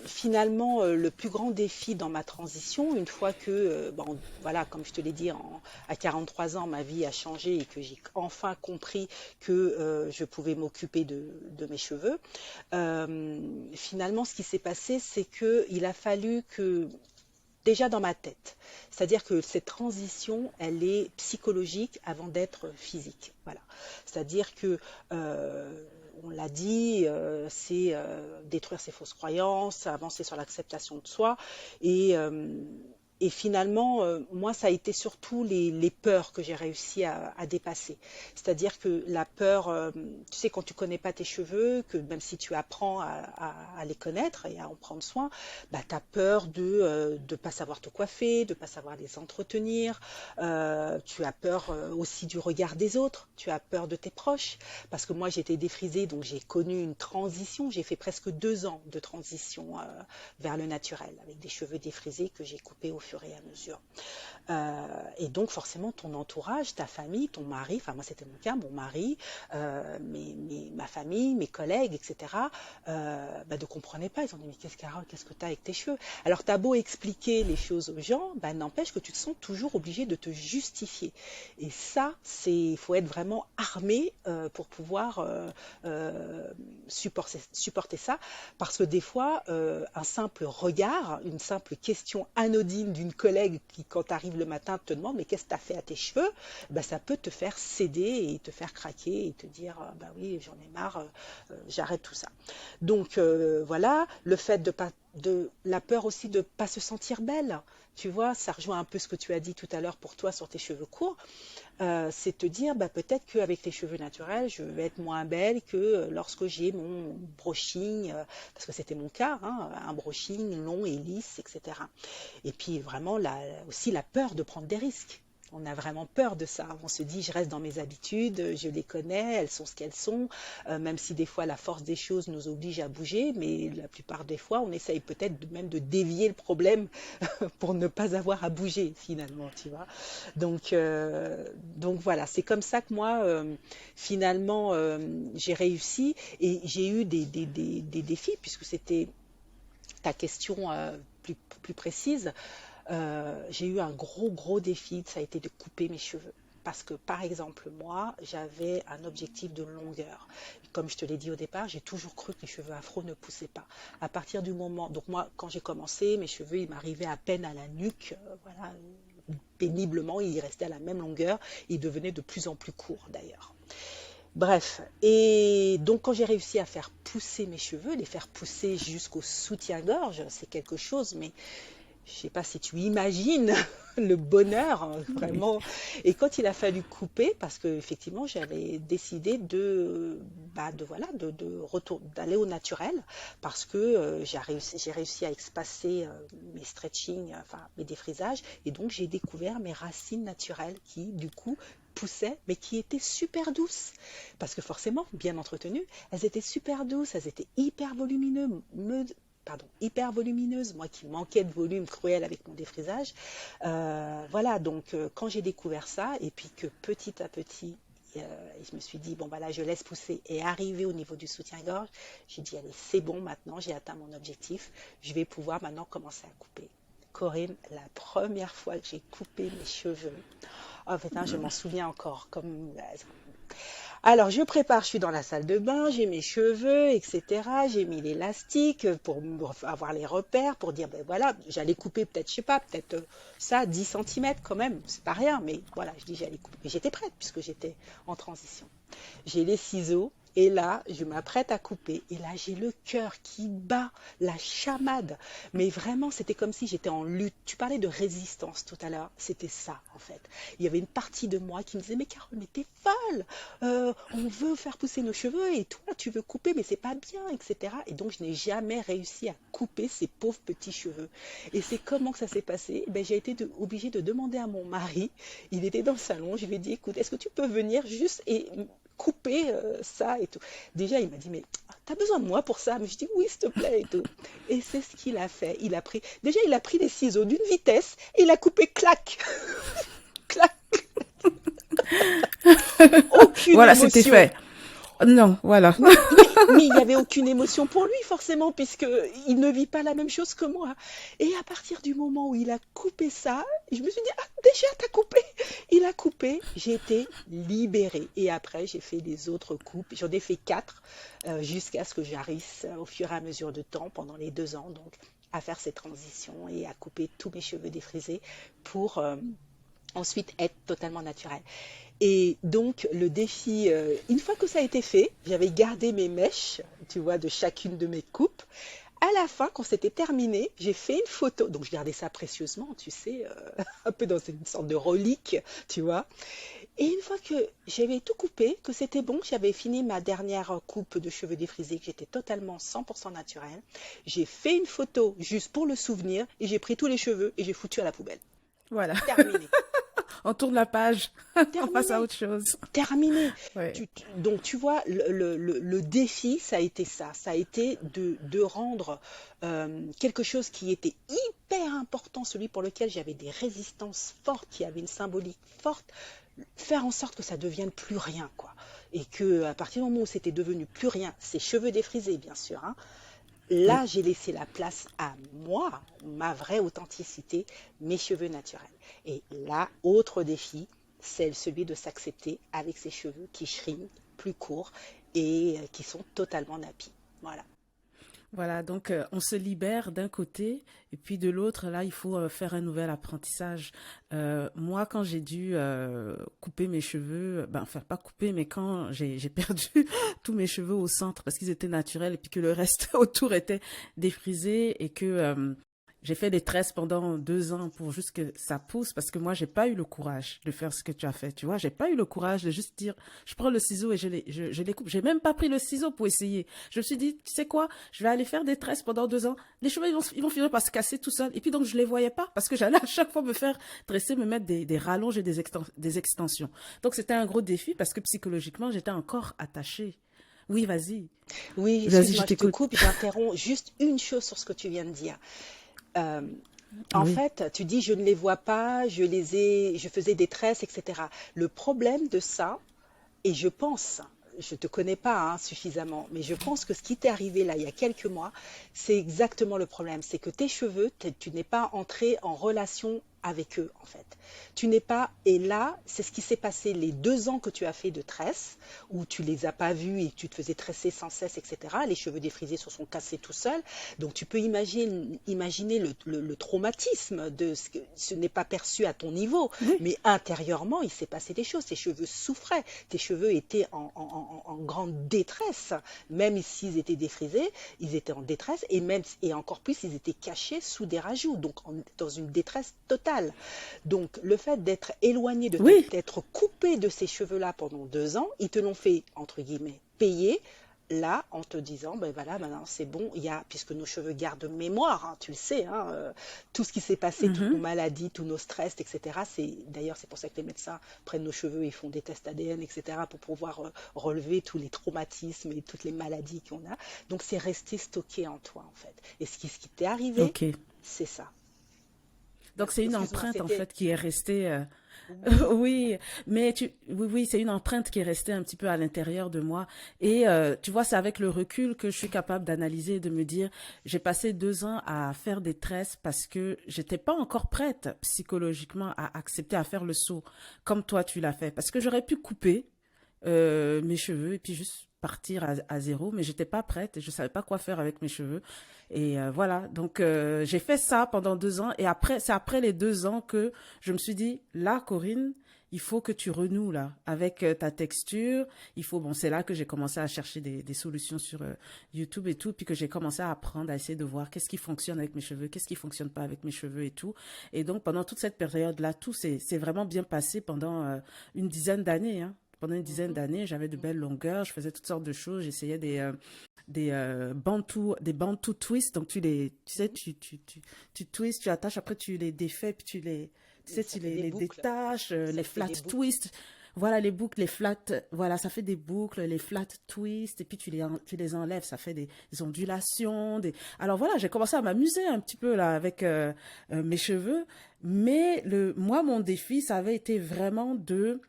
Finalement, le plus grand défi dans ma transition, une fois que, bon, voilà, comme je te l'ai dit, à 43 ans, ma vie a changé et que j'ai enfin compris que je pouvais m'occuper de mes cheveux. Finalement, ce qui s'est passé, c'est qu'il a fallu que, déjà dans ma tête, c'est-à-dire que cette transition, elle est psychologique avant d'être physique. Voilà. C'est-à-dire que, on l'a dit, c'est détruire ses fausses croyances, avancer sur l'acceptation de soi et finalement, moi, ça a été surtout les peurs que j'ai réussi à dépasser. C'est-à-dire que la peur, tu sais, quand tu connais pas tes cheveux, que même si tu apprends à les connaître et à en prendre soin, bah, tu as peur de ne pas savoir te coiffer, de ne pas savoir les entretenir. Tu as peur aussi du regard des autres. Tu as peur de tes proches. Parce que moi, j'étais défrisée, donc j'ai connu une transition. J'ai fait presque 2 ans de transition vers le naturel, avec des cheveux défrisés que j'ai coupés au fur et à mesure. Et donc forcément ton entourage, ta famille, ton mari, enfin moi c'était mon cas, mon mari, ma famille, mes collègues, etc. Ne comprenaient pas. Ils ont dit mais Carole, qu'est-ce que tu as avec tes cheveux? Alors tu as beau expliquer les choses aux gens, n'empêche que tu te sens toujours obligé de te justifier. Et ça, il faut être vraiment armé pour pouvoir supporter ça, parce que des fois, un simple regard, une simple question anodine d'une collègue qui, quand arrive le matin, te demande mais qu'est-ce que tu as fait à tes cheveux, ça peut te faire céder et te faire craquer et te dire oui, j'en ai marre, j'arrête tout ça. Donc voilà, le fait de la peur aussi de ne pas se sentir belle. Tu vois, ça rejoint un peu ce que tu as dit tout à l'heure pour toi sur tes cheveux courts. C'est te dire peut-être qu'avec les cheveux naturels, je vais être moins belle que lorsque j'ai mon brushing, parce que c'était mon cas, hein, un brushing long et lisse, etc. Et puis vraiment aussi la peur de prendre des risques. On a vraiment peur de ça. On se dit, je reste dans mes habitudes, je les connais, elles sont ce qu'elles sont, même si des fois la force des choses nous oblige à bouger, mais la plupart des fois, on essaye peut-être même de dévier le problème pour ne pas avoir à bouger finalement, tu vois. Donc voilà, c'est comme ça que moi, finalement, j'ai réussi et j'ai eu des défis, puisque c'était ta question plus précise. J'ai eu un gros défi, ça a été de couper mes cheveux. Parce que, par exemple, moi, j'avais un objectif de longueur. Comme je te l'ai dit au départ, j'ai toujours cru que les cheveux afro ne poussaient pas. À partir du moment... Donc moi, quand j'ai commencé, mes cheveux, ils m'arrivaient à peine à la nuque, voilà, péniblement, il restait à la même longueur, il devenait de plus en plus court d'ailleurs. Bref, et donc quand j'ai réussi à faire pousser mes cheveux, les faire pousser jusqu'au soutien-gorge, c'est quelque chose, mais je ne sais pas si tu imagines le bonheur, hein, Oui. vraiment. Et quand il a fallu couper, parce que effectivement j'avais décidé d'aller au naturel, parce que j'ai réussi à espacer mes stretching, enfin mes défrisages, et donc j'ai découvert mes racines naturelles qui du coup poussaient, mais qui étaient super douces. Parce que forcément, bien entretenues, elles étaient super douces, elles étaient hyper volumineuse, moi qui manquais de volume cruel avec mon défrisage. Voilà, donc quand j'ai découvert ça, et puis que petit à petit, je me suis dit, bon, bah là, je laisse pousser et arriver au niveau du soutien-gorge, j'ai dit, allez, c'est bon, maintenant, j'ai atteint mon objectif, je vais pouvoir maintenant commencer à couper. Corinne, la première fois que j'ai coupé mes cheveux, oh putain, je m'en souviens encore, comme alors, je prépare, je suis dans la salle de bain, j'ai mes cheveux, etc. J'ai mis l'élastique pour avoir les repères, pour dire, ben voilà, j'allais couper peut-être, je sais pas, peut-être ça, 10 centimètres quand même, c'est pas rien, mais voilà, je dis j'allais couper. Mais j'étais prête puisque j'étais en transition. J'ai les ciseaux. Et là, je m'apprête à couper. Et là, j'ai le cœur qui bat, la chamade. Mais vraiment, c'était comme si j'étais en lutte. Tu parlais de résistance tout à l'heure. C'était ça, en fait. Il y avait une partie de moi qui me disait, mais Carole, mais t'es folle. On veut faire pousser nos cheveux et toi, tu veux couper, mais c'est pas bien, etc. Et donc, je n'ai jamais réussi à couper ces pauvres petits cheveux. Et c'est comment que ça s'est passé? Ben, j'ai été obligée de demander à mon mari. Il était dans le salon. Je lui ai dit, écoute, est-ce que tu peux venir juste et couper ça et tout. Déjà, il m'a dit, mais t'as besoin de moi pour ça? Mais je dis, oui, s'il te plaît et tout. Et c'est ce qu'il a fait. Il a pris les ciseaux d'une vitesse et il a coupé, clac, clac, aucune Voilà, c'était émotion. fait. Non, voilà. Oui, mais il n'y avait aucune émotion pour lui, forcément, puisqu'il ne vit pas la même chose que moi. Et à partir du moment où il a coupé ça, je me suis dit, ah, déjà, t'as coupé. Il a coupé, j'ai été libérée. Et après, j'ai fait les autres coupes. J'en ai fait 4 jusqu'à ce que j'arrive au fur et à mesure de temps, pendant les 2 ans, donc, à faire ces transitions et à couper tous mes cheveux défrisés pour ensuite être totalement naturel. Et donc, le défi, une fois que ça a été fait, j'avais gardé mes mèches, tu vois, de chacune de mes coupes. À la fin, quand c'était terminé, j'ai fait une photo. Donc, je gardais ça précieusement, tu sais, un peu dans une sorte de relique, tu vois. Et une fois que j'avais tout coupé, que c'était bon, j'avais fini ma dernière coupe de cheveux défrisés, que j'étais totalement 100% naturelle, j'ai fait une photo juste pour le souvenir et j'ai pris tous les cheveux et j'ai foutu à la poubelle. Voilà. Terminé. On tourne la page. On passe à Terminé. autre chose. Terminé. Ouais. Donc tu vois, le défi, ça a été ça. Ça a été de rendre quelque chose qui était hyper important, celui pour lequel j'avais des résistances fortes, qui avait une symbolique forte, faire en sorte que ça devienne plus rien, quoi. Et que à partir du moment où c'était devenu plus rien, ces cheveux défrisés, bien sûr, hein, Oui. là, j'ai laissé la place à moi, ma vraie authenticité, mes cheveux naturels. Et là, autre défi, c'est celui de s'accepter avec ses cheveux qui shrinkent, plus courts et qui sont totalement nappis. Voilà. Voilà, donc on se libère d'un côté et puis de l'autre, là, il faut faire un nouvel apprentissage. Moi, quand j'ai dû couper mes cheveux, ben, enfin pas couper, mais quand j'ai perdu tous mes cheveux au centre parce qu'ils étaient naturels et puis que le reste autour était défrisé et que j'ai fait des tresses pendant 2 ans pour juste que ça pousse parce que moi, j'ai pas eu le courage de faire ce que tu as fait. Tu vois, j'ai pas eu le courage de juste dire, je prends le ciseau et je les coupe. J'ai même pas pris le ciseau pour essayer. Je me suis dit, tu sais quoi, je vais aller faire des tresses pendant 2 ans. Les cheveux, ils vont finir par se casser tout seuls. Et puis donc, je les voyais pas parce que j'allais à chaque fois me faire dresser, me mettre des rallonges et des extensions. Donc, c'était un gros défi parce que psychologiquement, j'étais encore attachée. Oui, vas-y. Oui, Vas-y, je excuse-moi, je te t'écoute. coupe, j'interromps juste une chose sur ce que tu viens de dire. Euh, En Oui. fait, tu dis je ne les vois pas, je faisais des tresses, etc. Le problème de ça, et je pense, je te connais pas hein, suffisamment, mais je pense que ce qui t'est arrivé là il y a quelques mois, c'est exactement le problème. C'est que tes cheveux, tu n'es pas entré en relation avec eux en fait. Tu n'es pas, et là, c'est ce qui s'est passé les 2 ans que tu as fait de tresse, où tu les as pas vus et tu te faisais tresser sans cesse, etc. Les cheveux défrisés se sont cassés tout seuls. Donc tu peux imaginer le traumatisme de ce n'est pas perçu à ton niveau, Oui. mais intérieurement, il s'est passé des choses. Tes cheveux souffraient, tes cheveux étaient en grande détresse. Même s'ils étaient défrisés, ils étaient en détresse et encore plus, ils étaient cachés sous des rajouts, donc dans une détresse totale. Donc le fait d'être éloigné, Oui. d'être coupé de ces cheveux-là pendant 2 ans, ils te l'ont fait, entre guillemets, payer. Là, en te disant, ben voilà, maintenant c'est bon, puisque nos cheveux gardent mémoire, hein, tu le sais, hein, tout ce qui s'est passé, toutes nos Mhm. maladies, tous nos stress, etc. D'ailleurs, c'est pour ça que les médecins prennent nos cheveux et font des tests ADN, etc., pour pouvoir relever tous les traumatismes et toutes les maladies qu'on a. Donc, c'est resté stocké en toi, en fait. Et ce qui t'est arrivé, Ok. c'est ça. Donc c'est une Excuse-moi, empreinte en c'était... fait qui est restée. Oui, Oui, mais oui, c'est une empreinte qui est restée un petit peu à l'intérieur de moi. Et tu vois, c'est avec le recul que je suis capable d'analyser et de me dire, j'ai passé 2 ans à faire des tresses parce que j'étais pas encore prête psychologiquement à accepter à faire le saut comme toi tu l'as fait. Parce que j'aurais pu couper mes cheveux et puis juste partir à zéro, mais j'étais pas prête et je savais pas quoi faire avec mes cheveux. Et voilà, donc j'ai fait ça pendant 2 ans et après, c'est après les 2 ans que je me suis dit, là, Corinne, il faut que tu renoues là avec ta texture. Il faut, bon, c'est là que j'ai commencé à chercher des solutions sur YouTube et tout, puis que j'ai commencé à apprendre, à essayer de voir qu'est-ce qui fonctionne avec mes cheveux, qu'est-ce qui fonctionne pas avec mes cheveux et tout. Et donc pendant toute cette période-là, tout c'est vraiment bien passé pendant une dizaine d'années, hein. Pendant une dizaine mhm, d'années, j'avais de belles longueurs, je faisais toutes sortes de choses, j'essayais des bantu twists, donc tu sais, tu twists, tu attaches, après tu les défais, puis tu sais, ça tu fait des les boucles. détaches, Ça les te fait flat des boucles. twists, voilà les boucles, les flat, voilà, ça fait des boucles, les flat twists, et puis tu les enlèves, ça fait des ondulations, alors voilà, j'ai commencé à m'amuser un petit peu là avec mes cheveux, mais moi, mon défi, ça avait été vraiment de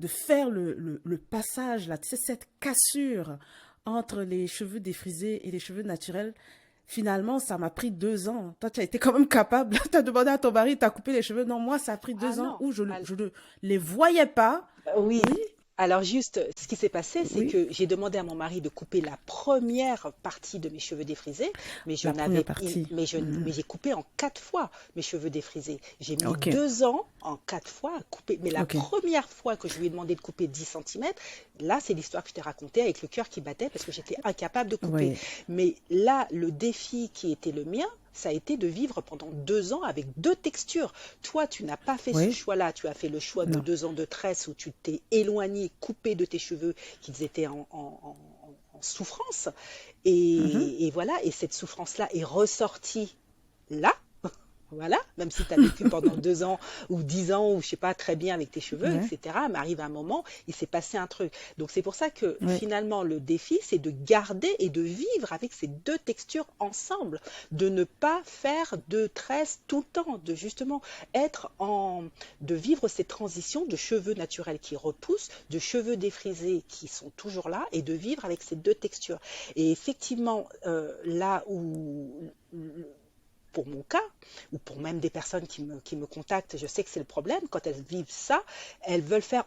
faire le passage, là, tu sais, cette cassure entre les cheveux défrisés et les cheveux naturels. Finalement, ça m'a pris 2 ans. Toi, tu as été quand même capable. Tu as demandé à ton mari, tu as coupé les cheveux. Non, moi, ça a pris Ah 2 ans non. où je ne les voyais pas. Oui. Oui, Alors juste, ce qui s'est passé, c'est oui, que j'ai demandé à mon mari de couper la première partie de mes cheveux défrisés, mais la première partie. mais j'ai coupé en 4 fois mes cheveux défrisés. J'ai mis Ok, 2 ans en 4 fois à couper. Mais la ok. première fois que je lui ai demandé de couper 10 centimètres, là, c'est l'histoire que je t'ai racontée avec le cœur qui battait parce que j'étais incapable de couper. Oui. Mais là, le défi qui était le mien, ça a été de vivre pendant 2 ans avec deux textures. Toi, tu n'as pas fait ce Oui, choix-là. Tu as fait le choix de non. 2 ans de tresse où tu t'es éloigné, coupé de tes cheveux qu'ils étaient en souffrance. Mhm. Et voilà, et cette souffrance-là est ressortie là. Voilà, même si tu as vécu pendant 2 ans ou 10 ans ou je sais pas très bien avec tes cheveux, Ouais, etc. Mais arrive un moment, il s'est passé un truc. Donc c'est pour ça que ouais. finalement le défi, c'est de garder et de vivre avec ces deux textures ensemble, de ne pas faire de tresse tout le temps, de justement de vivre ces transitions de cheveux naturels qui repoussent, de cheveux défrisés qui sont toujours là, et de vivre avec ces deux textures. Et effectivement, là où pour mon cas, ou pour même des personnes qui me contactent, je sais que c'est le problème, quand elles vivent ça, on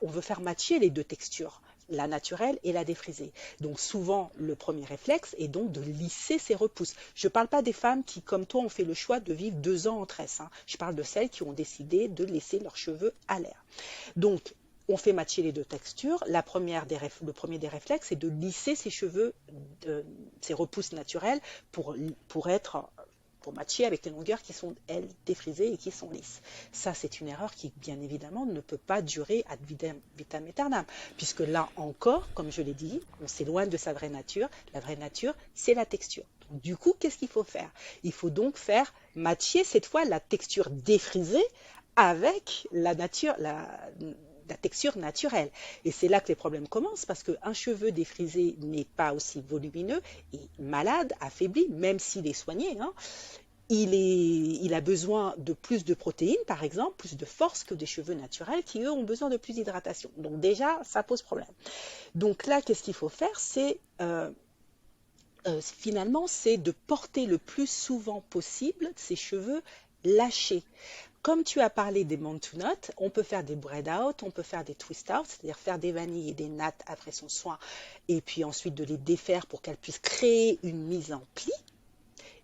veut faire matcher les deux textures, la naturelle et la défrisée. Donc souvent, le premier réflexe est donc de lisser ces repousses. Je ne parle pas des femmes qui, comme toi, ont fait le choix de vivre 2 ans en tresse, hein. Je parle de celles qui ont décidé de laisser leurs cheveux à l'air. Donc, on fait matcher les deux textures. Le premier des réflexes, c'est de lisser ces cheveux, ces repousses naturelles pour être pour matcher avec les longueurs qui sont, elles, défrisées et qui sont lisses. Ça, c'est une erreur qui, bien évidemment, ne peut pas durer ad vitam aeternam, puisque là encore, comme je l'ai dit, on s'éloigne de sa vraie nature. La vraie nature, c'est la texture. Donc, du coup, qu'est-ce qu'il faut faire? Il faut donc faire matcher, cette fois, la texture défrisée avec la texture naturelle. Et c'est là que les problèmes commencent parce qu'un cheveu défrisé n'est pas aussi volumineux et malade, affaibli, même s'il est soigné, hein. Il a besoin de plus de protéines, par exemple, plus de force que des cheveux naturels qui, eux, ont besoin de plus d'hydratation. Donc déjà, ça pose problème. Donc là, qu'est-ce qu'il faut faire? Finalement, c'est de porter le plus souvent possible ses cheveux lâchés. Comme tu as parlé des mount to knot, on peut faire des braid out, on peut faire des twist out, c'est-à-dire faire des vanilles et des nattes après son soin, et puis ensuite de les défaire pour qu'elles puissent créer une mise en pli.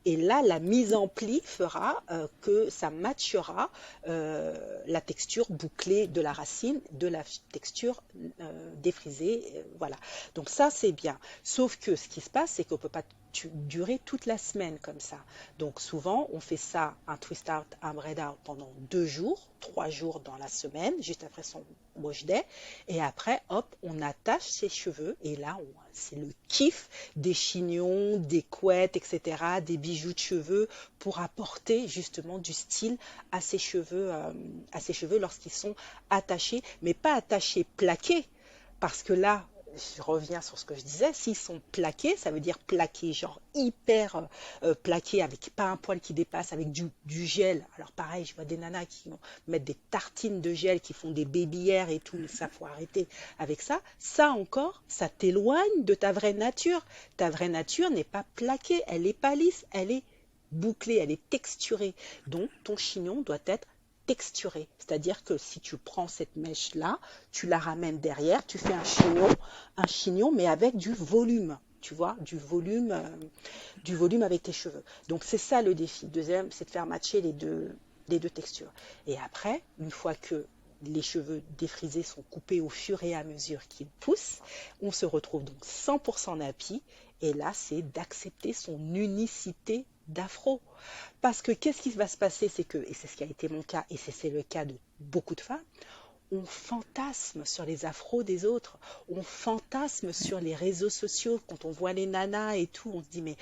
Et là, la mise en pli fera que ça matchera la texture bouclée de la racine, de la texture défrisée. Voilà. Donc ça, c'est bien. Sauf que ce qui se passe, c'est qu'on ne peut pas durer toute la semaine comme ça. Donc souvent, on fait ça, un twist out, un braid out pendant 2 jours, 3 jours dans la semaine, juste après son wash day. Et après, hop, on attache ses cheveux. Et là, c'est le kiff des chignons, des couettes, etc., des bijoux de cheveux pour apporter justement du style à ses cheveux lorsqu'ils sont attachés, mais pas attachés plaqués, parce que là, je reviens sur ce que je disais, s'ils sont plaqués, ça veut dire plaqués, genre hyper plaqués, avec pas un poil qui dépasse, avec du gel. Alors pareil, je vois des nanas qui vont mettre des tartines de gel, qui font des baby hairs et tout, mais ça, faut arrêter avec ça. Ça encore, ça t'éloigne de ta vraie nature. Ta vraie nature n'est pas plaquée, elle est pas lisse, elle est bouclée, elle est texturée. Donc ton chignon doit être texturé. C'est-à-dire que si tu prends cette mèche-là, tu la ramènes derrière, tu fais un chignon, mais avec du volume. Tu vois, du volume avec tes cheveux. Donc c'est ça le défi. Deuxième, c'est de faire matcher les deux textures. Et après, une fois que les cheveux défrisés sont coupés au fur et à mesure qu'ils poussent, on se retrouve donc 100% nappy. Et là, c'est d'accepter son unicité d'afro. Parce que qu'est-ce qui va se passer, c'est que, et c'est ce qui a été mon cas, et c'est le cas de beaucoup de femmes, on fantasme sur les afros des autres, on fantasme sur les réseaux sociaux, quand on voit les nanas et tout, on se dit mais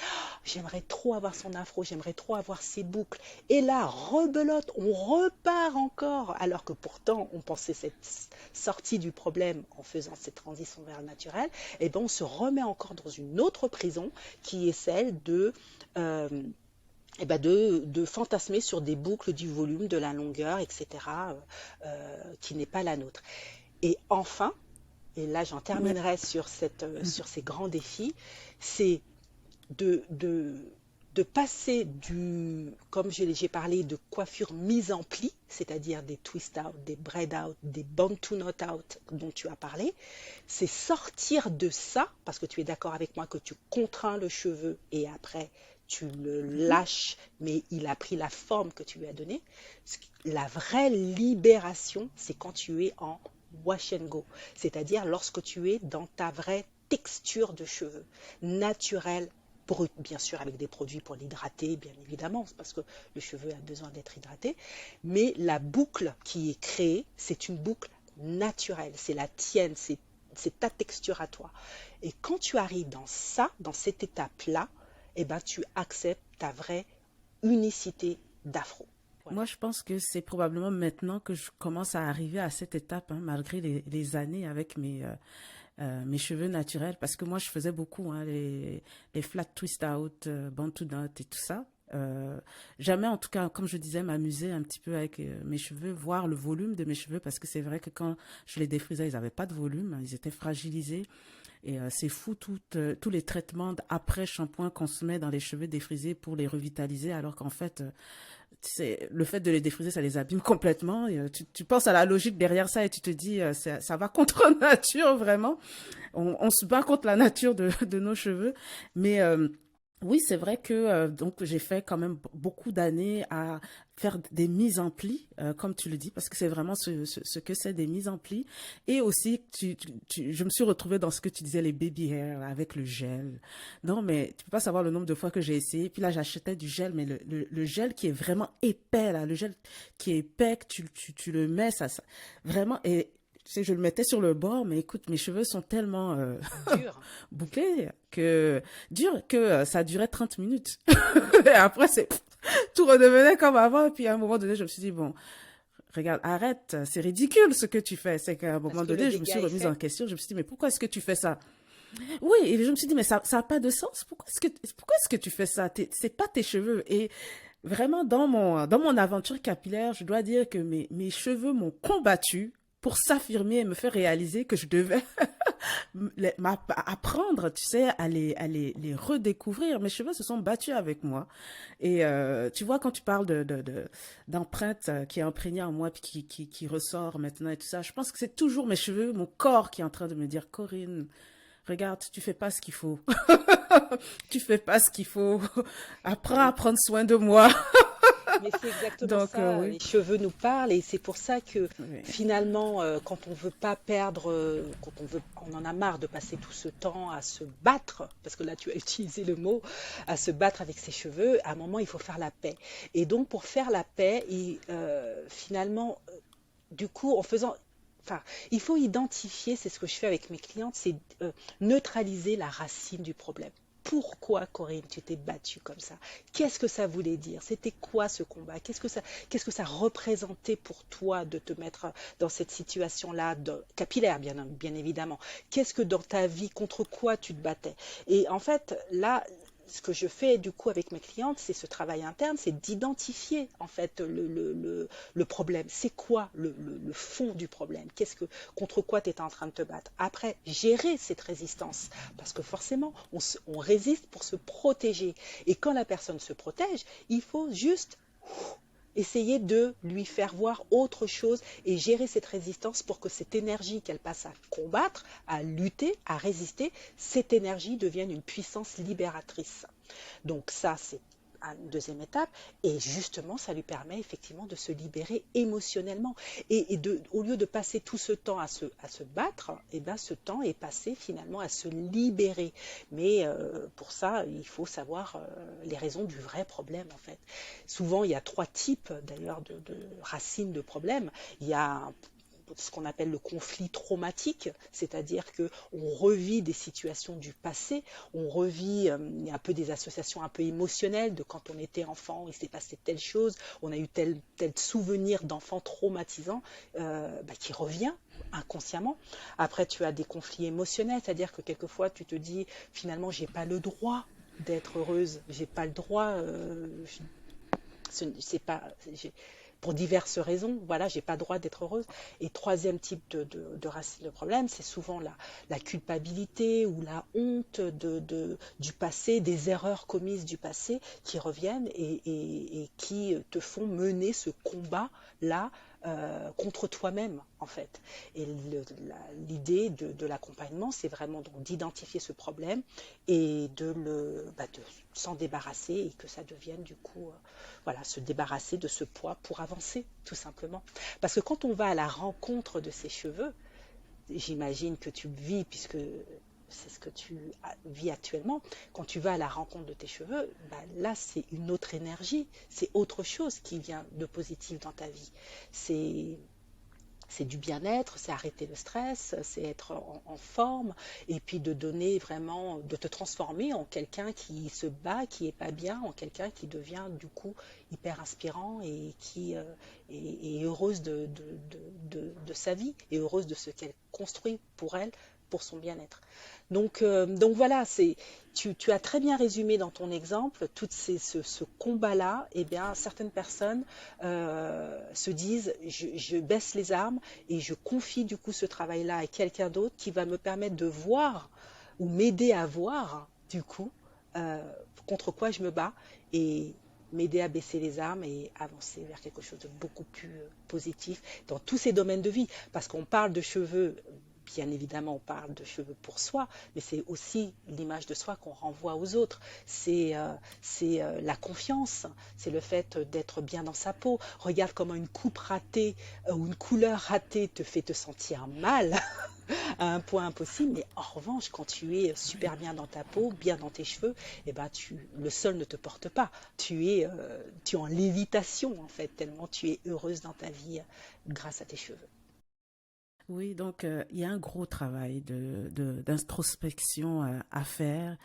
j'aimerais trop avoir son afro, j'aimerais trop avoir ses boucles. Et là, rebelote, on repart encore, alors que pourtant on pensait cette sortie du problème en faisant cette transition vers le naturel, et bien on se remet encore dans une autre prison qui est celle de fantasmer sur des boucles, du volume, de la longueur, etc., qui n'est pas la nôtre. Et enfin, et là j'en terminerai sur ces grands défis, c'est de passer comme j'ai parlé, de coiffure mise en pli, c'est-à-dire des twist out, des braid out, des bond to knot out dont tu as parlé, c'est sortir de ça, parce que tu es d'accord avec moi que tu contrains le cheveu et après tu le lâches, mais il a pris la forme que tu lui as donnée. La vraie libération, c'est quand tu es en wash and go, c'est-à-dire lorsque tu es dans ta vraie texture de cheveux, naturelle, brut, bien sûr avec des produits pour l'hydrater, bien évidemment, parce que le cheveu a besoin d'être hydraté, mais la boucle qui est créée, c'est une boucle naturelle, c'est la tienne, c'est ta texture à toi. Et quand tu arrives dans ça, dans cette étape-là, eh ben, tu acceptes ta vraie unicité d'afro. Voilà. Moi, je pense que c'est probablement maintenant que je commence à arriver à cette étape, hein, malgré les années avec mes cheveux naturels, parce que moi, je faisais beaucoup les flat twist out, bond to knot et tout ça. Jamais, en tout cas, comme je disais, m'amuser un petit peu avec mes cheveux, voir le volume de mes cheveux, parce que c'est vrai que quand je les défrisais, ils n'avaient pas de volume, ils étaient fragilisés. Et c'est fou tous les traitements après shampoing qu'on se met dans les cheveux défrisés pour les revitaliser, alors qu'en fait, le fait de les défriser, ça les abîme complètement. Et, tu penses à la logique derrière ça et tu te dis, ça va contre nature, vraiment. On se bat contre la nature de nos cheveux. Mais oui, c'est vrai que donc j'ai fait quand même beaucoup d'années à faire des mises en pli, comme tu le dis, parce que c'est vraiment ce que c'est, des mises en pli. Et aussi, je me suis retrouvée dans ce que tu disais, les baby hair avec le gel. Non, mais tu peux pas savoir le nombre de fois que j'ai essayé. Puis là, j'achetais du gel, mais le gel qui est vraiment épais, là, le gel qui est épais, que tu le mets, ça vraiment. Et je le mettais sur le bord, mais écoute, mes cheveux sont tellement bouclés que ça durait 30 minutes. Et après, tout redevenait comme avant. Et puis à un moment donné, je me suis dit, bon, regarde, arrête, c'est ridicule ce que tu fais. C'est qu'à un moment donné, je me suis remise en question. Je me suis dit, mais pourquoi est-ce que tu fais ça? Oui, et je me suis dit, mais ça n'a pas de sens. Pourquoi est-ce que tu fais ça? C'est pas tes cheveux. Et vraiment, dans mon aventure capillaire, je dois dire que mes cheveux m'ont combattu pour s'affirmer et me faire réaliser que je devais apprendre, tu sais, les redécouvrir. Mes cheveux se sont battus avec moi. Et tu vois, quand tu parles d'empreinte qui est imprégnée en moi, puis qui ressort maintenant et tout ça, je pense que c'est toujours mes cheveux, mon corps qui est en train de me dire, Corinne, regarde, tu fais pas ce qu'il faut. Tu fais pas ce qu'il faut. Apprends à Oui. prendre soin de moi. Mais c'est exactement Donc, ça, oui. les cheveux nous parlent et c'est pour ça que Oui. finalement, quand on veut pas perdre, quand on en a marre de passer tout ce temps à se battre, parce que là tu as utilisé le mot, à se battre avec ses cheveux, à un moment il faut faire la paix. Et donc pour faire la paix, finalement, du coup, enfin, il faut identifier, c'est ce que je fais avec mes clientes, c'est neutraliser la racine du problème. Pourquoi, Corinne, tu t'es battue comme ça? Qu'est-ce que ça voulait dire? C'était quoi ce combat? Qu'est-ce que ça représentait pour toi de te mettre dans cette situation-là, capillaire, bien évidemment? Qu'est-ce que dans ta vie, contre quoi tu te battais? Et en fait, là, ce que je fais du coup avec mes clientes, c'est ce travail interne, c'est d'identifier en fait le problème. C'est quoi le fond du problème? Contre quoi tu es en train de te battre? Après, gérer cette résistance, parce que forcément, on résiste pour se protéger. Et quand la personne se protège, il faut juste essayer de lui faire voir autre chose et gérer cette résistance pour que cette énergie qu'elle passe à combattre, à lutter, à résister, cette énergie devienne une puissance libératrice. Donc ça, c'est une deuxième étape et justement ça lui permet effectivement de se libérer émotionnellement et au lieu de passer tout ce temps à se battre, et ben, ce temps est passé finalement à se libérer, mais pour ça il faut savoir les raisons du vrai problème en fait. Souvent il y a trois types d'ailleurs de racines de problèmes. Il y a ce qu'on appelle le conflit traumatique, c'est-à-dire qu'on revit des situations du passé, on revit un peu des associations un peu émotionnelles de quand on était enfant, il s'est passé telle chose, on a eu tel souvenir d'enfant traumatisant qui revient inconsciemment. Après, tu as des conflits émotionnels, c'est-à-dire que quelquefois tu te dis finalement j'ai pas le droit d'être heureuse, j'ai pas le droit, c'est pas, pour diverses raisons, voilà, j'ai pas le droit d'être heureuse. Et troisième type de racine de problème, c'est souvent la culpabilité ou la honte du passé, des erreurs commises du passé qui reviennent et qui te font mener ce combat-là contre toi-même en fait. Et l'idée de l'accompagnement, c'est vraiment donc d'identifier ce problème et de s'en débarrasser et que ça devienne du coup, voilà, se débarrasser de ce poids pour avancer tout simplement. Parce que quand on va à la rencontre de ses cheveux, j'imagine que tu vis, puisque c'est ce que tu vis actuellement, quand tu vas à la rencontre de tes cheveux, bah là c'est une autre énergie, c'est autre chose qui vient de positif dans ta vie. C'est du bien-être, c'est arrêter le stress, c'est être en forme et puis de donner vraiment, de te transformer en quelqu'un qui se bat, qui est pas bien, en quelqu'un qui devient du coup hyper inspirant et qui est heureuse de sa vie et heureuse de ce qu'elle construit pour elle, pour son bien-être. Donc voilà, tu as très bien résumé dans ton exemple ce combat-là. Eh bien, certaines personnes se disent, je baisse les armes et je confie du coup ce travail-là à quelqu'un d'autre qui va me permettre de voir ou m'aider à voir du coup euh, contre quoi je me bats et m'aider à baisser les armes et avancer vers quelque chose de beaucoup plus positif dans tous ces domaines de vie. Parce qu'on parle de cheveux, bien évidemment, on parle de cheveux pour soi, mais c'est aussi l'image de soi qu'on renvoie aux autres. C'est la confiance, c'est le fait d'être bien dans sa peau. Regarde comment une coupe ratée ou une couleur ratée te fait te sentir mal à un point impossible, mais en revanche, quand tu es super bien dans ta peau, bien dans tes cheveux, eh ben le sol ne te porte pas. Tu es en lévitation en fait, tellement tu es heureuse dans ta vie grâce à tes cheveux. Oui, donc il y a un gros travail d'introspection à faire.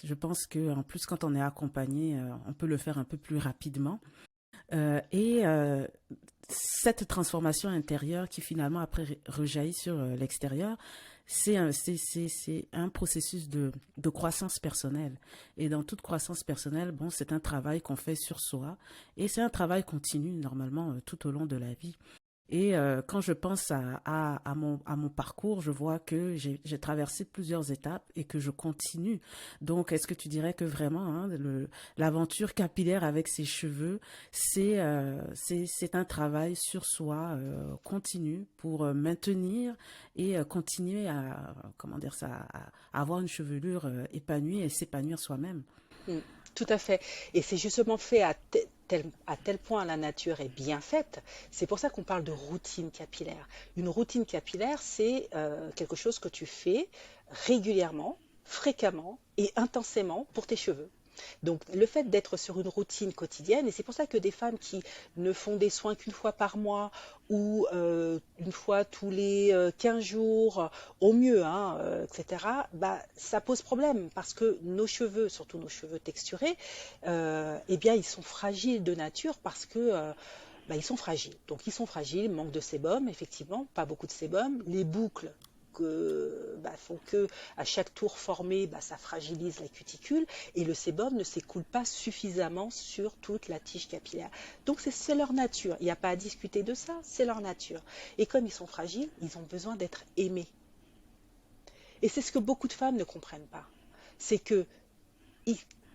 Je pense que en plus quand on est accompagné, on peut le faire un peu plus rapidement. Et cette transformation intérieure qui finalement après rejaillit sur l'extérieur, c'est un processus de croissance personnelle. Et dans toute croissance personnelle, bon, c'est un travail qu'on fait sur soi et c'est un travail continu normalement tout au long de la vie. Et quand je pense à mon parcours, je vois que j'ai traversé plusieurs étapes et que je continue. Donc, est-ce que tu dirais que vraiment, hein, l'aventure capillaire avec ses cheveux, c'est un travail sur soi continu pour maintenir et continuer à, comment dire ça, à avoir une chevelure épanouie et s'épanouir soi-même. Mm, tout à fait. Et c'est justement fait à tel point la nature est bien faite. C'est pour ça qu'on parle de routine capillaire. Une routine capillaire, c'est quelque chose que tu fais régulièrement, fréquemment et intensément pour tes cheveux. Donc le fait d'être sur une routine quotidienne, et c'est pour ça que des femmes qui ne font des soins qu'une fois par mois ou une fois tous les 15 jours, au mieux, hein, etc., bah, ça pose problème parce que nos cheveux, surtout nos cheveux texturés, eh bien ils sont fragiles de nature parce que bah, ils sont fragiles. Donc ils sont fragiles, manque de sébum, effectivement, pas beaucoup de sébum. Les boucles font que à chaque tour formé, bah, ça fragilise la cuticule et le sébum ne s'écoule pas suffisamment sur toute la tige capillaire. Donc c'est leur nature, il n'y a pas à discuter de ça, c'est leur nature. Et comme ils sont fragiles, ils ont besoin d'être aimés. Et c'est ce que beaucoup de femmes ne comprennent pas. C'est que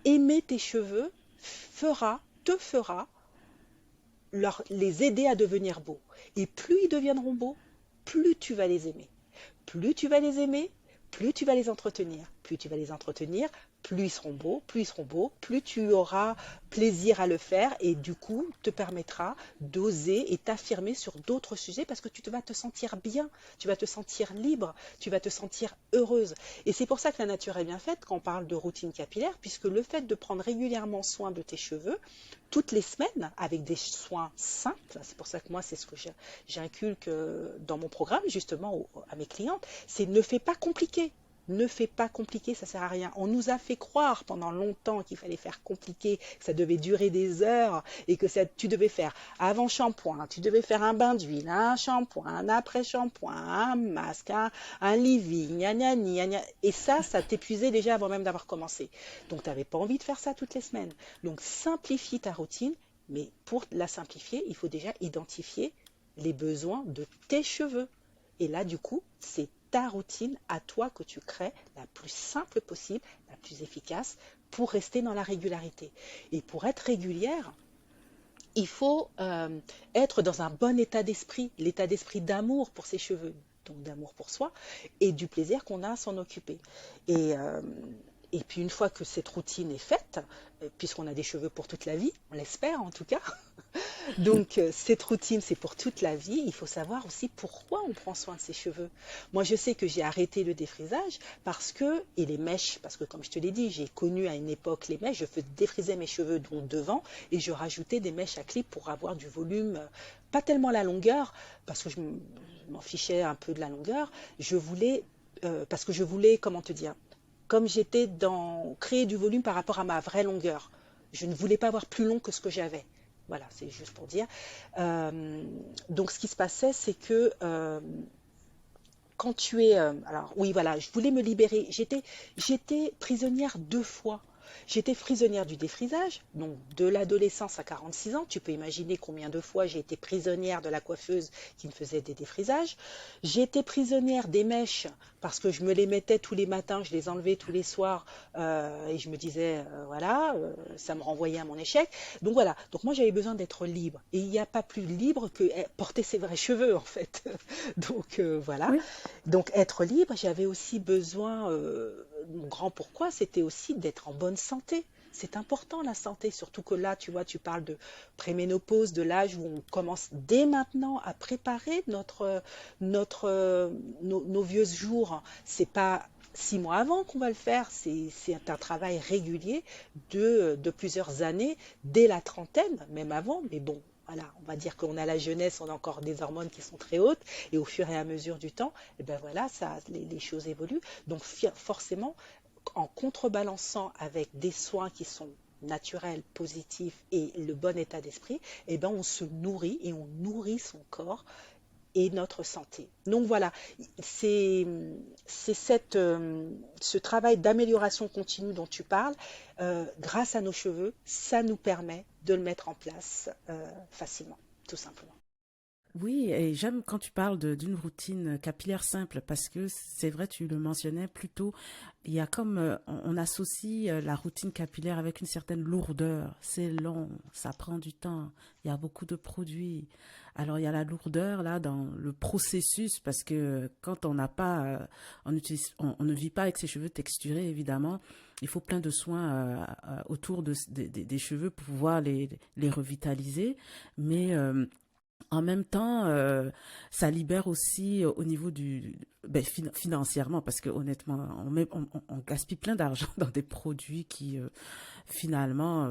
aimer tes cheveux te fera les aider à devenir beaux. Et plus ils deviendront beaux, plus tu vas les aimer. Plus tu vas les aimer, plus tu vas les entretenir. Plus tu vas les entretenir, plus ils seront beaux, plus tu auras plaisir à le faire et du coup te permettra d'oser et t'affirmer sur d'autres sujets parce que vas te sentir bien, tu vas te sentir libre, tu vas te sentir heureuse. Et c'est pour ça que la nature est bien faite quand on parle de routine capillaire, puisque le fait de prendre régulièrement soin de tes cheveux, toutes les semaines, avec des soins simples, c'est pour ça que moi c'est ce que j'inculque dans mon programme justement à mes clientes, c'est ne fais pas compliqué. Ne fais pas compliqué, ça sert à rien. On nous a fait croire pendant longtemps qu'il fallait faire compliqué, que ça devait durer des heures et que tu devais faire avant shampoing, tu devais faire un bain d'huile, un shampoing, un après-shampoing, un masque, un leave-in, gna gna gna gna. Et ça t'épuisait déjà avant même d'avoir commencé. Donc tu n'avais pas envie de faire ça toutes les semaines. Donc simplifie ta routine, mais pour la simplifier, il faut déjà identifier les besoins de tes cheveux. Et là, du coup, c'est ta routine à toi que tu crées la plus simple possible, la plus efficace pour rester dans la régularité. Et pour être régulière, il faut être dans un bon état d'esprit, l'état d'esprit d'amour pour ses cheveux, donc d'amour pour soi, et du plaisir qu'on a à s'en occuper. Et puis une fois que cette routine est faite, puisqu'on a des cheveux pour toute la vie, on l'espère en tout cas, donc cette routine c'est pour toute la vie, il faut savoir aussi pourquoi on prend soin de ses cheveux. Moi je sais que j'ai arrêté le défrisage et les mèches, parce que comme je te l'ai dit, j'ai connu à une époque les mèches, je défrisais mes cheveux donc devant et je rajoutais des mèches à clip pour avoir du volume, pas tellement la longueur, parce que je m'en fichais un peu de la longueur, parce que je voulais, comment te dire, comme j'étais dans créer du volume par rapport à ma vraie longueur. Je ne voulais pas avoir plus long que ce que j'avais. Voilà, c'est juste pour dire. Donc, ce qui se passait, c'est que quand tu es... alors, oui, voilà, je voulais me libérer. J'étais prisonnière 2 fois. J'étais prisonnière du défrisage, donc de l'adolescence à 46 ans. Tu peux imaginer combien de fois j'ai été prisonnière de la coiffeuse qui me faisait des défrisages. J'ai été prisonnière des mèches parce que je me les mettais tous les matins, je les enlevais tous les soirs et je me disais, voilà, ça me renvoyait à mon échec. Donc voilà, donc moi j'avais besoin d'être libre. Et il n'y a pas plus libre que porter ses vrais cheveux en fait. Donc voilà. Oui. Donc être libre, j'avais aussi besoin, mon grand pourquoi, c'était aussi d'être en bonne santé. C'est important la santé, surtout que là, tu vois, tu parles de préménopause, de l'âge où on commence dès maintenant à préparer nos vieux jours. C'est pas 6 mois avant qu'on va le faire, c'est un travail régulier de plusieurs années, dès la trentaine, même avant, mais bon, voilà, on va dire qu'on a la jeunesse, on a encore des hormones qui sont très hautes, et au fur et à mesure du temps, et ben voilà, les choses évoluent. Donc forcément, en contrebalançant avec des soins qui sont naturels, positifs et le bon état d'esprit, eh ben on se nourrit et on nourrit son corps et notre santé. Donc voilà, c'est ce travail d'amélioration continue dont tu parles, grâce à nos cheveux, ça nous permet de le mettre en place facilement, tout simplement. Oui, et j'aime quand tu parles d'une routine capillaire simple parce que c'est vrai, tu le mentionnais plus tôt, il y a comme on associe la routine capillaire avec une certaine lourdeur. C'est long, ça prend du temps, il y a beaucoup de produits. Alors il y a la lourdeur là dans le processus parce que quand on n'a pas, on ne vit pas avec ses cheveux texturés évidemment. Il faut plein de soins autour des cheveux pour pouvoir les revitaliser, mais en même temps, ça libère aussi au niveau financièrement, parce que honnêtement, on gaspille plein d'argent dans des produits qui finalement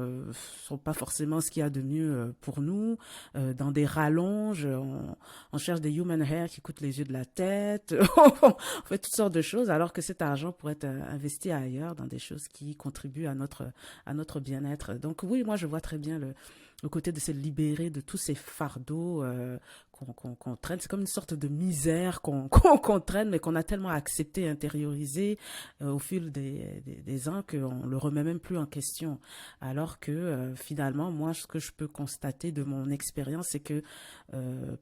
sont pas forcément ce qu'il y a de mieux pour nous. Dans des rallonges, on cherche des human hair qui coûtent les yeux de la tête. On fait toutes sortes de choses, alors que cet argent pourrait être investi ailleurs dans des choses qui contribuent à notre bien-être. Donc oui, moi je vois très bien le côté de se libérer de tous ces fardeaux qu'on traîne. C'est comme une sorte de misère qu'on traîne, mais qu'on a tellement accepté, intériorisé au fil des ans qu'on le remet même plus en question. Alors que finalement, moi, ce que je peux constater de mon expérience, c'est que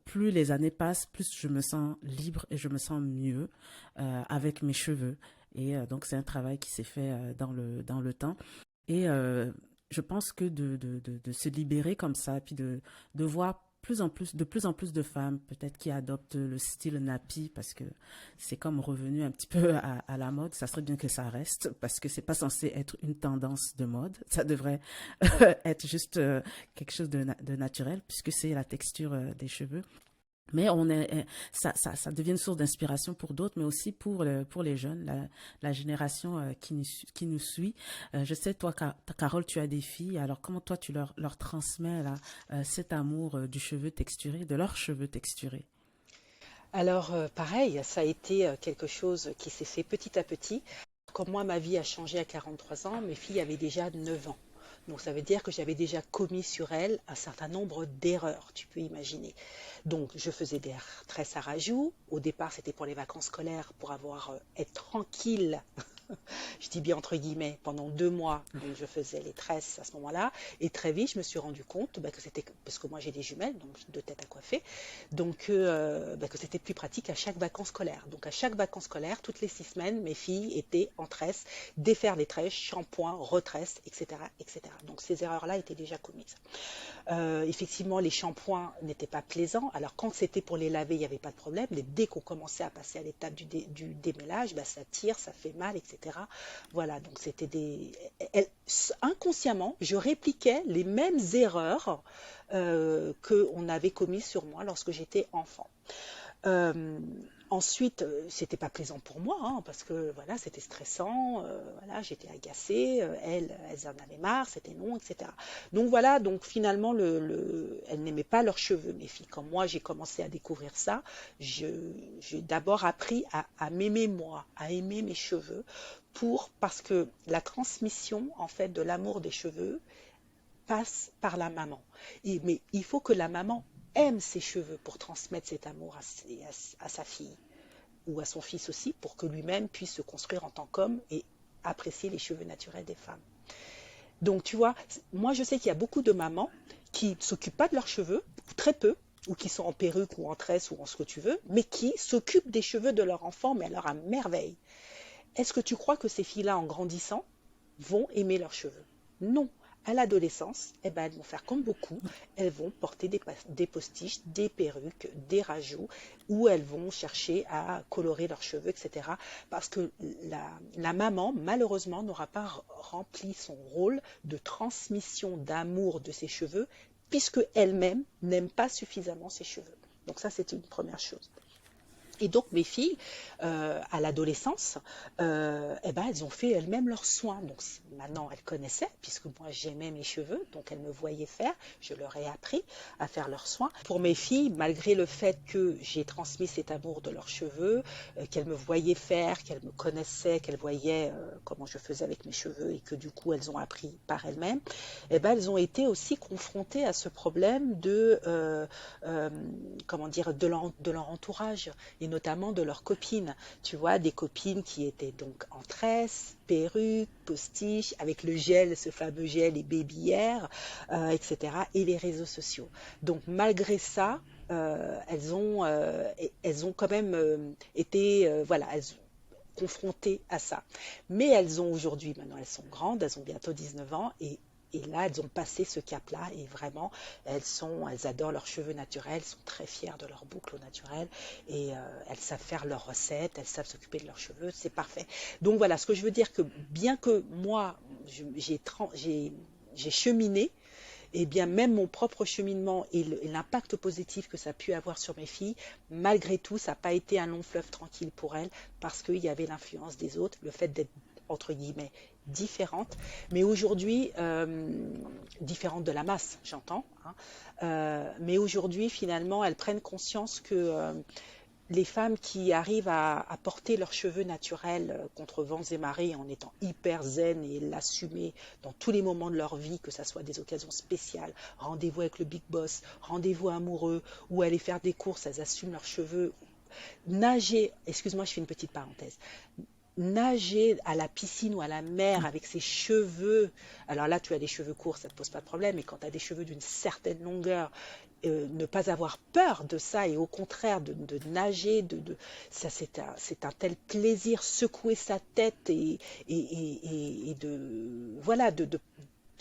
plus les années passent, plus je me sens libre et je me sens mieux avec mes cheveux. Et donc, c'est un travail qui s'est fait dans le temps. Et je pense que de se libérer comme ça, puis de voir de plus en plus de femmes peut-être qui adoptent le style nappy parce que c'est comme revenu un petit peu à la mode. Ça serait bien que ça reste parce que c'est pas censé être une tendance de mode. Ça devrait être juste quelque chose de naturel puisque c'est la texture des cheveux. Mais ça devient une source d'inspiration pour d'autres, mais aussi pour les jeunes, la génération qui nous suit. Je sais, toi, Carole, tu as des filles. Alors, comment toi, tu leur transmets là, cet amour du cheveu texturé, de leurs cheveux texturés? Alors, pareil, ça a été quelque chose qui s'est fait petit à petit. Comme moi, ma vie a changé à 43 ans, mes filles avaient déjà 9 ans. Donc ça veut dire que j'avais déjà commis sur elles un certain nombre d'erreurs, tu peux imaginer. Donc je faisais des tresses à rajout. Au départ, c'était pour les vacances scolaires, pour être tranquille. Je dis bien entre guillemets, pendant 2 mois, donc je faisais les tresses à ce moment-là. Et très vite, je me suis rendu compte que c'était, parce que moi j'ai des jumelles, donc 2 têtes à coiffer, donc que c'était plus pratique à chaque vacances scolaire. Donc à chaque vacances scolaire, toutes les 6 semaines, mes filles étaient en tresse, défaire les tresses, shampoing, retresse, etc., etc. Donc ces erreurs-là étaient déjà commises. Effectivement, les shampoings n'étaient pas plaisants. Alors quand c'était pour les laver, il n'y avait pas de problème. Mais dès qu'on commençait à passer à l'étape du démêlage, ça tire, ça fait mal, etc. Voilà, donc c'était inconsciemment, je répliquais les mêmes erreurs qu'on avait commises sur moi lorsque j'étais enfant. Euh, Ensuite, c'était pas plaisant pour moi, hein, parce que voilà, c'était stressant, voilà, j'étais agacée, elles en avaient marre, c'était long, etc. Donc voilà, donc finalement, elles n'aimaient pas leurs cheveux, mes filles. Quand moi j'ai commencé à découvrir ça, j'ai d'abord appris à m'aimer moi, à aimer mes cheveux, parce que la transmission en fait de l'amour des cheveux passe par la maman. Mais il faut que la maman aime ses cheveux pour transmettre cet amour à sa fille ou à son fils aussi, pour que lui-même puisse se construire en tant qu'homme et apprécier les cheveux naturels des femmes. Donc tu vois, moi je sais qu'il y a beaucoup de mamans qui ne s'occupent pas de leurs cheveux, ou très peu, ou qui sont en perruque ou en tresse ou en ce que tu veux, mais qui s'occupent des cheveux de leur enfant, mais alors à merveille. Est-ce que tu crois que ces filles-là, en grandissant, vont aimer leurs cheveux? Non. À l'adolescence, eh ben, elles vont faire comme beaucoup, elles vont porter des postiches, des perruques, des rajouts, ou elles vont chercher à colorer leurs cheveux, etc. Parce que la maman, malheureusement, n'aura pas rempli son rôle de transmission d'amour de ses cheveux, puisque elle-même n'aime pas suffisamment ses cheveux. Donc ça, c'est une première chose. Et donc mes filles, à l'adolescence, elles ont fait elles-mêmes leurs soins. Donc maintenant elles connaissaient, puisque moi j'aimais mes cheveux, donc elles me voyaient faire. Je leur ai appris à faire leurs soins. Pour mes filles, malgré le fait que j'ai transmis cet amour de leurs cheveux, qu'elles me voyaient faire, qu'elles me connaissaient, qu'elles voyaient comment je faisais avec mes cheveux et que du coup elles ont appris par elles-mêmes, elles ont été aussi confrontées à ce problème comment dire, de leur entourage, et notamment de leurs copines. Tu vois, des copines qui étaient donc en tresse, perruque, postiche, avec le gel, ce fameux gel et baby hair, etc. et les réseaux sociaux. Donc malgré ça, elles ont quand même été, voilà, confrontées à ça. Mais elles ont aujourd'hui, maintenant elles sont grandes, elles ont bientôt 19 ans et là elles ont passé ce cap-là et vraiment elles adorent leurs cheveux naturels, elles sont très fières de leurs boucles au naturel et elles savent faire leurs recettes, elles savent s'occuper de leurs cheveux, c'est parfait. Donc voilà, ce que je veux dire que bien que moi j'ai cheminé, et bien même mon propre cheminement et l'impact positif que ça a pu avoir sur mes filles, malgré tout, ça n'a pas été un long fleuve tranquille pour elles parce qu'il y avait l'influence des autres, le fait d'être entre guillemets différente, mais aujourd'hui différente de la masse, j'entends, hein, mais aujourd'hui finalement elles prennent conscience que les femmes qui arrivent à porter leurs cheveux naturels contre vents et marées en étant hyper zen et l'assumer dans tous les moments de leur vie, que ce soit des occasions spéciales, rendez-vous avec le big boss, rendez-vous amoureux ou aller faire des courses, elles assument leurs cheveux. Nager, excuse-moi, je fais une petite parenthèse, nager à la piscine ou à la mer avec ses cheveux, alors là tu as des cheveux courts, ça ne te pose pas de problème, mais quand tu as des cheveux d'une certaine longueur, ne pas avoir peur de ça et au contraire de nager, ça c'est un tel plaisir, secouer sa tête et de, voilà, de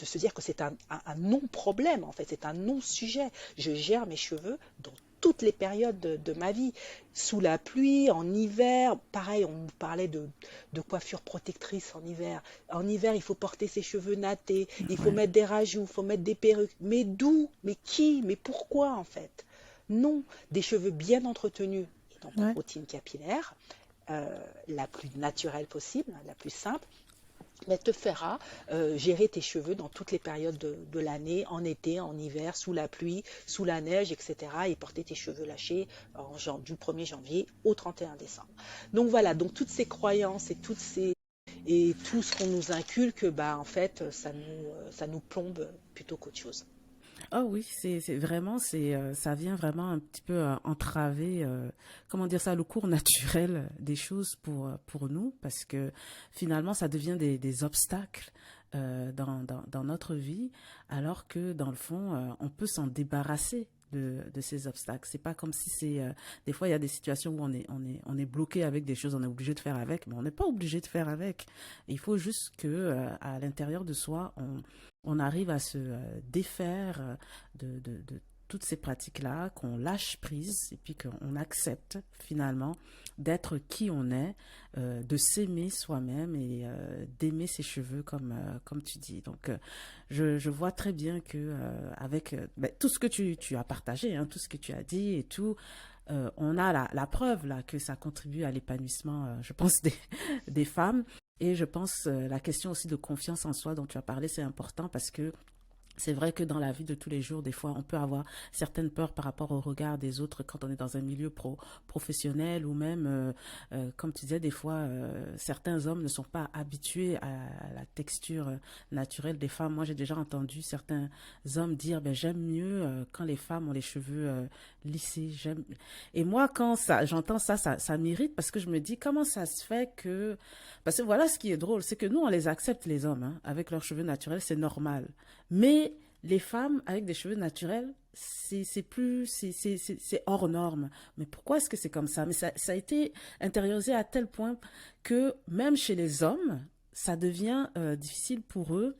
se dire que c'est un non-problème en fait, c'est un non-sujet. Je gère mes cheveux dans toutes les périodes de ma vie, sous la pluie, en hiver, pareil, on nous parlait de coiffure protectrice en hiver. En hiver, il faut porter ses cheveux nattés, il faut Ouais. mettre des rajouts, il faut mettre des perruques. Mais d'où? Mais qui? Mais pourquoi en fait? Non, des cheveux bien entretenus, et donc Ouais. routine capillaire, la plus naturelle possible, la plus simple, mais te fera gérer tes cheveux dans toutes les périodes de l'année, en été, en hiver, sous la pluie, sous la neige, etc. Et porter tes cheveux lâchés du 1er janvier au 31 décembre. Donc voilà, donc toutes ces croyances et tout ce qu'on nous inculque, bah en fait, ça nous plombe plutôt qu'autre chose. Oh oui, c'est vraiment, ça vient vraiment un petit peu entraver, comment dire ça, le cours naturel des choses pour nous, parce que finalement, ça devient des obstacles dans notre vie, alors que dans le fond, on peut s'en débarrasser de ces obstacles. C'est pas comme si des fois il y a des situations où on est bloqué avec des choses, on est obligé de faire avec, mais on n'est pas obligé de faire avec. Il faut juste que à l'intérieur de soi, on arrive à se défaire de toutes ces pratiques-là, qu'on lâche prise et puis qu'on accepte finalement d'être qui on est, de s'aimer soi-même et d'aimer ses cheveux comme tu dis. Donc, je vois très bien que avec ben, tout ce que tu as partagé, hein, tout ce que tu as dit et tout, on a la preuve là que ça contribue à l'épanouissement, je pense, des femmes. Et je pense la question aussi de confiance en soi dont tu as parlé, c'est important parce que c'est vrai que dans la vie de tous les jours, des fois, on peut avoir certaines peurs par rapport au regard des autres quand on est dans un milieu professionnel ou même, comme tu disais, des fois, certains hommes ne sont pas habitués à la texture naturelle des femmes. Moi, j'ai déjà entendu certains hommes dire, ben, j'aime mieux quand les femmes ont les cheveux lissés. Et moi, quand j'entends ça m'irrite parce que je me dis, comment ça se fait que... Parce que voilà ce qui est drôle, c'est que nous, on les accepte, les hommes, hein, avec leurs cheveux naturels, c'est normal. Mais les femmes avec des cheveux naturels, c'est hors norme. Mais pourquoi est-ce que c'est comme ça? Mais ça a été intériorisé à tel point que même chez les hommes, ça devient difficile pour eux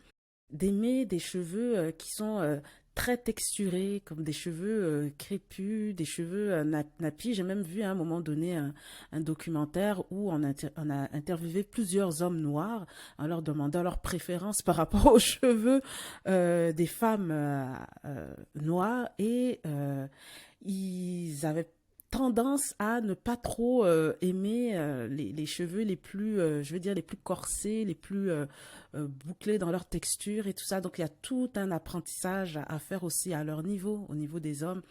d'aimer des cheveux qui sont très texturés, comme des cheveux crépus, des cheveux nappis. J'ai même vu à un moment donné un documentaire où on a interviewé plusieurs hommes noirs en leur demandant leurs préférences par rapport aux cheveux des femmes noires et ils avaient tendance à ne pas trop aimer les cheveux les plus, je veux dire, les plus corsés, les plus bouclés dans leur texture et tout ça. Donc, il y a tout un apprentissage à faire aussi à leur niveau, au niveau des hommes.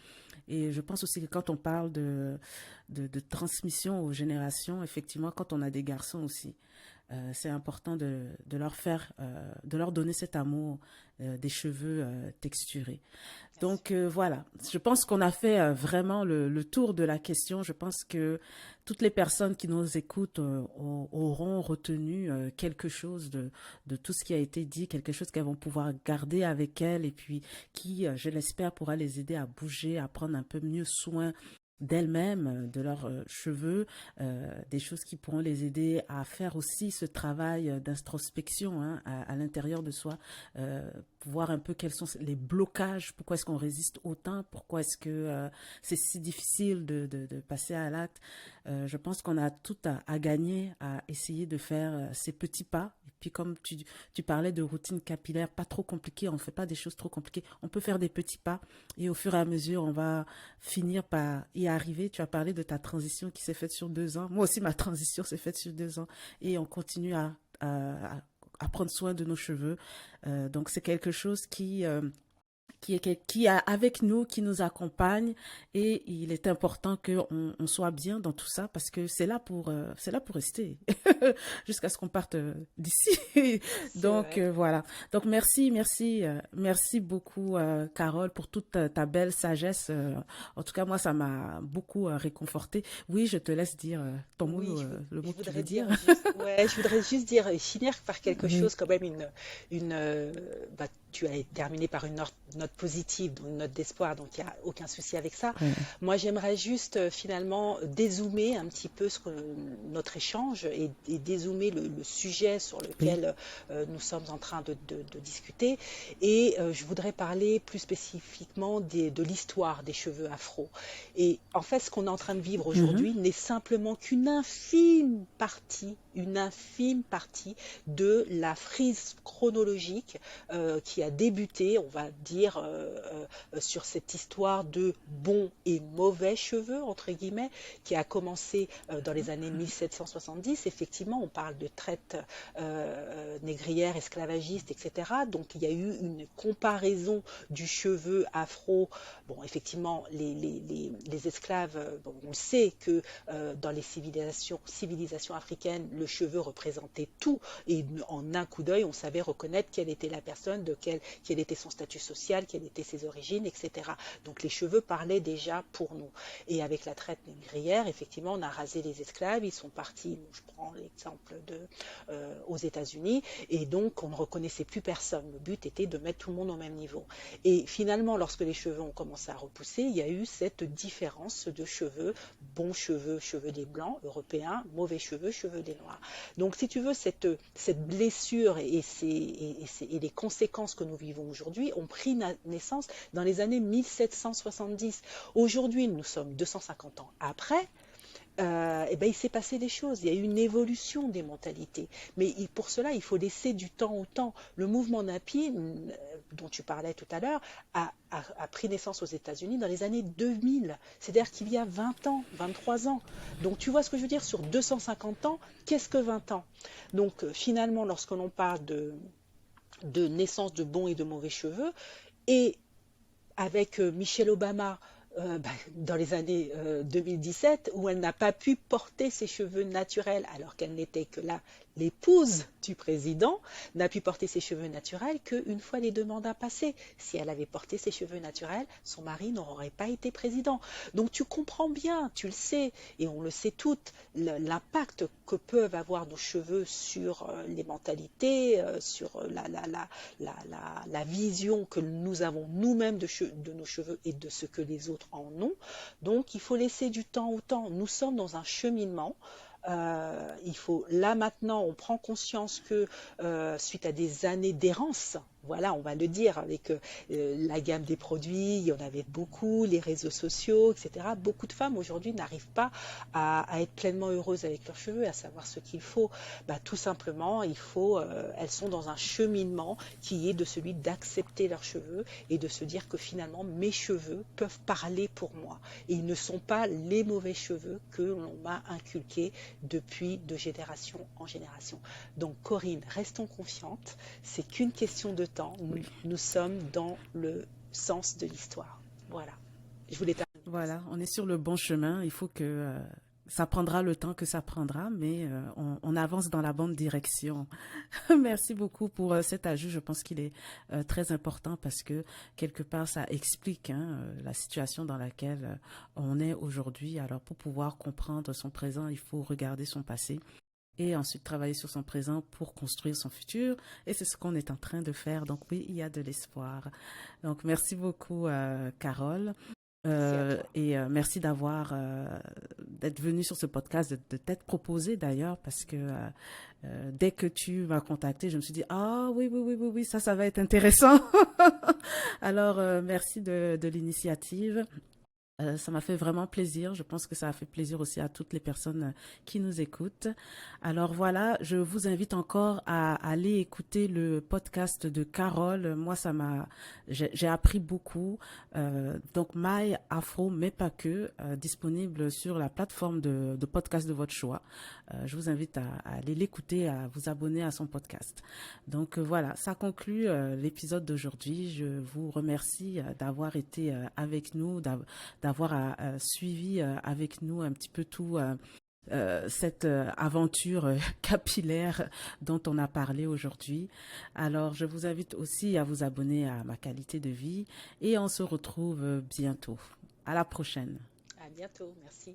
Et je pense aussi que quand on parle de transmission aux générations, effectivement, quand on a des garçons aussi, c'est important de leur faire, de leur donner cet amour des cheveux texturés. Donc voilà, je pense qu'on a fait vraiment le tour de la question. Je pense que toutes les personnes qui nous écoutent auront retenu quelque chose de tout ce qui a été dit, quelque chose qu'elles vont pouvoir garder avec elles et puis qui, je l'espère, pourra les aider à bouger, à prendre un peu mieux soin d'elles-mêmes, de leurs cheveux, des choses qui pourront les aider à faire aussi ce travail d'introspection hein, à l'intérieur de soi, voir un peu quels sont les blocages, pourquoi est-ce qu'on résiste autant, pourquoi est-ce que c'est si difficile de passer à l'acte. Je pense qu'on a tout à gagner à essayer de faire ces petits pas. Et puis comme tu parlais de routine capillaire, pas trop compliquée, on ne fait pas des choses trop compliquées, on peut faire des petits pas et au fur et à mesure, on va finir par y arriver. Tu as parlé de ta transition qui s'est faite sur 2 ans. Moi aussi, ma transition s'est faite sur 2 ans et on continue à prendre soin de nos cheveux. Donc, c'est quelque chose qui est avec nous, qui nous accompagne et il est important qu'on soit bien dans tout ça parce que c'est là pour rester jusqu'à ce qu'on parte d'ici. Donc voilà. Donc merci beaucoup Carole pour toute ta belle sagesse. En tout cas moi ça m'a beaucoup réconfortée. Oui, je te laisse dire ton mot, le mot que tu veux dire. Je voudrais juste dire et finir par quelque chose quand même tu as terminé par une note positive, donc une note d'espoir, donc il n'y a aucun souci avec ça. Moi, j'aimerais juste finalement dézoomer un petit peu notre échange et dézoomer le sujet sur lequel nous sommes en train de discuter. Et je voudrais parler plus spécifiquement de l'histoire des cheveux afro. Et en fait, ce qu'on est en train de vivre aujourd'hui n'est simplement qu'une infime partie de la frise chronologique qui a débuté, on va dire, sur cette histoire de bons et mauvais cheveux, entre guillemets, qui a commencé dans les années 1770. Effectivement, on parle de traite négrière, esclavagiste, etc. Donc, il y a eu une comparaison du cheveu afro. Bon, effectivement, les esclaves, on sait que dans les civilisations africaines, le cheveu représentait tout et en un coup d'œil, on savait reconnaître quelle était la personne, quel était son statut social, quelles étaient ses origines, etc. Donc les cheveux parlaient déjà pour nous. Et avec la traite négrière, effectivement, on a rasé les esclaves, ils sont partis, je prends l'exemple aux États-Unis, et donc on ne reconnaissait plus personne. Le but était de mettre tout le monde au même niveau. Et finalement, lorsque les cheveux ont commencé à repousser, il y a eu cette différence de cheveux, bons cheveux, cheveux des blancs, européens, mauvais cheveux, cheveux des noirs. Donc si tu veux, cette blessure et les conséquences que nous vivons aujourd'hui ont pris naissance dans les années 1770. Aujourd'hui, nous sommes 250 ans après. Il s'est passé des choses, il y a eu une évolution des mentalités. Mais pour cela, il faut laisser du temps au temps. Le mouvement nappy, dont tu parlais tout à l'heure, a pris naissance aux États-Unis dans les années 2000. C'est-à-dire qu'il y a 20 ans, 23 ans. Donc tu vois ce que je veux dire, sur 250 ans, qu'est-ce que 20 ans? Donc finalement, lorsque l'on parle de naissance de bons et de mauvais cheveux, et avec Michelle Obama, dans les années 2017, où elle n'a pas pu porter ses cheveux naturels, alors qu'elle n'était que l'épouse du président, n'a pu porter ses cheveux naturels qu'une fois les 2 mandats passés. Si elle avait porté ses cheveux naturels, son mari n'aurait pas été président. Donc tu comprends bien, tu le sais, et on le sait toutes, l'impact que peuvent avoir nos cheveux sur les mentalités, sur la vision que nous avons nous-mêmes de nos cheveux et de ce que les autres en ont. Donc il faut laisser du temps au temps. Nous sommes dans un cheminement. Là maintenant, on prend conscience que suite à des années d'errance, voilà, on va le dire, avec la gamme des produits, il y en avait beaucoup, les réseaux sociaux, etc. Beaucoup de femmes aujourd'hui n'arrivent pas à être pleinement heureuses avec leurs cheveux, à savoir ce qu'il faut. Tout simplement, elles sont dans un cheminement qui est de celui d'accepter leurs cheveux et de se dire que finalement, mes cheveux peuvent parler pour moi. Et ils ne sont pas les mauvais cheveux que l'on m'a inculqués depuis de génération en génération. Donc Corinne, restons confiantes, c'est qu'une question de temps. Nous sommes dans le sens de l'histoire. Voilà. Je voulais terminer. Voilà, on est sur le bon chemin. Il faut que Ça prendra le temps que ça prendra, mais on avance dans la bonne direction. Merci beaucoup pour cet ajout. Je pense qu'il est très important parce que quelque part, ça explique hein, la situation dans laquelle on est aujourd'hui. Alors, pour pouvoir comprendre son présent, il faut regarder son passé et ensuite travailler sur son présent pour construire son futur. Et c'est ce qu'on est en train de faire. Donc oui, il y a de l'espoir. Donc merci beaucoup, Carole. Merci à toi. Merci d'être venu sur ce podcast, de t'être proposé d'ailleurs, parce que dès que tu m'as contacté, je me suis dit ah oui oui oui oui oui ça va être intéressant. Alors merci de l'initiative. Ça m'a fait vraiment plaisir. Je pense que ça a fait plaisir aussi à toutes les personnes qui nous écoutent. Alors voilà, je vous invite encore à aller écouter le podcast de Carole. Moi, j'ai appris beaucoup. Donc, My Afro, mais pas que, disponible sur la plateforme de podcast de votre choix. Je vous invite à aller l'écouter, à vous abonner à son podcast. Donc voilà, ça conclut l'épisode d'aujourd'hui. Je vous remercie d'avoir été avec nous, d'avoir suivi avec nous un petit peu tout cette aventure capillaire dont on a parlé aujourd'hui. Alors, je vous invite aussi à vous abonner à ma qualité de vie et on se retrouve bientôt. À la prochaine. À bientôt. Merci.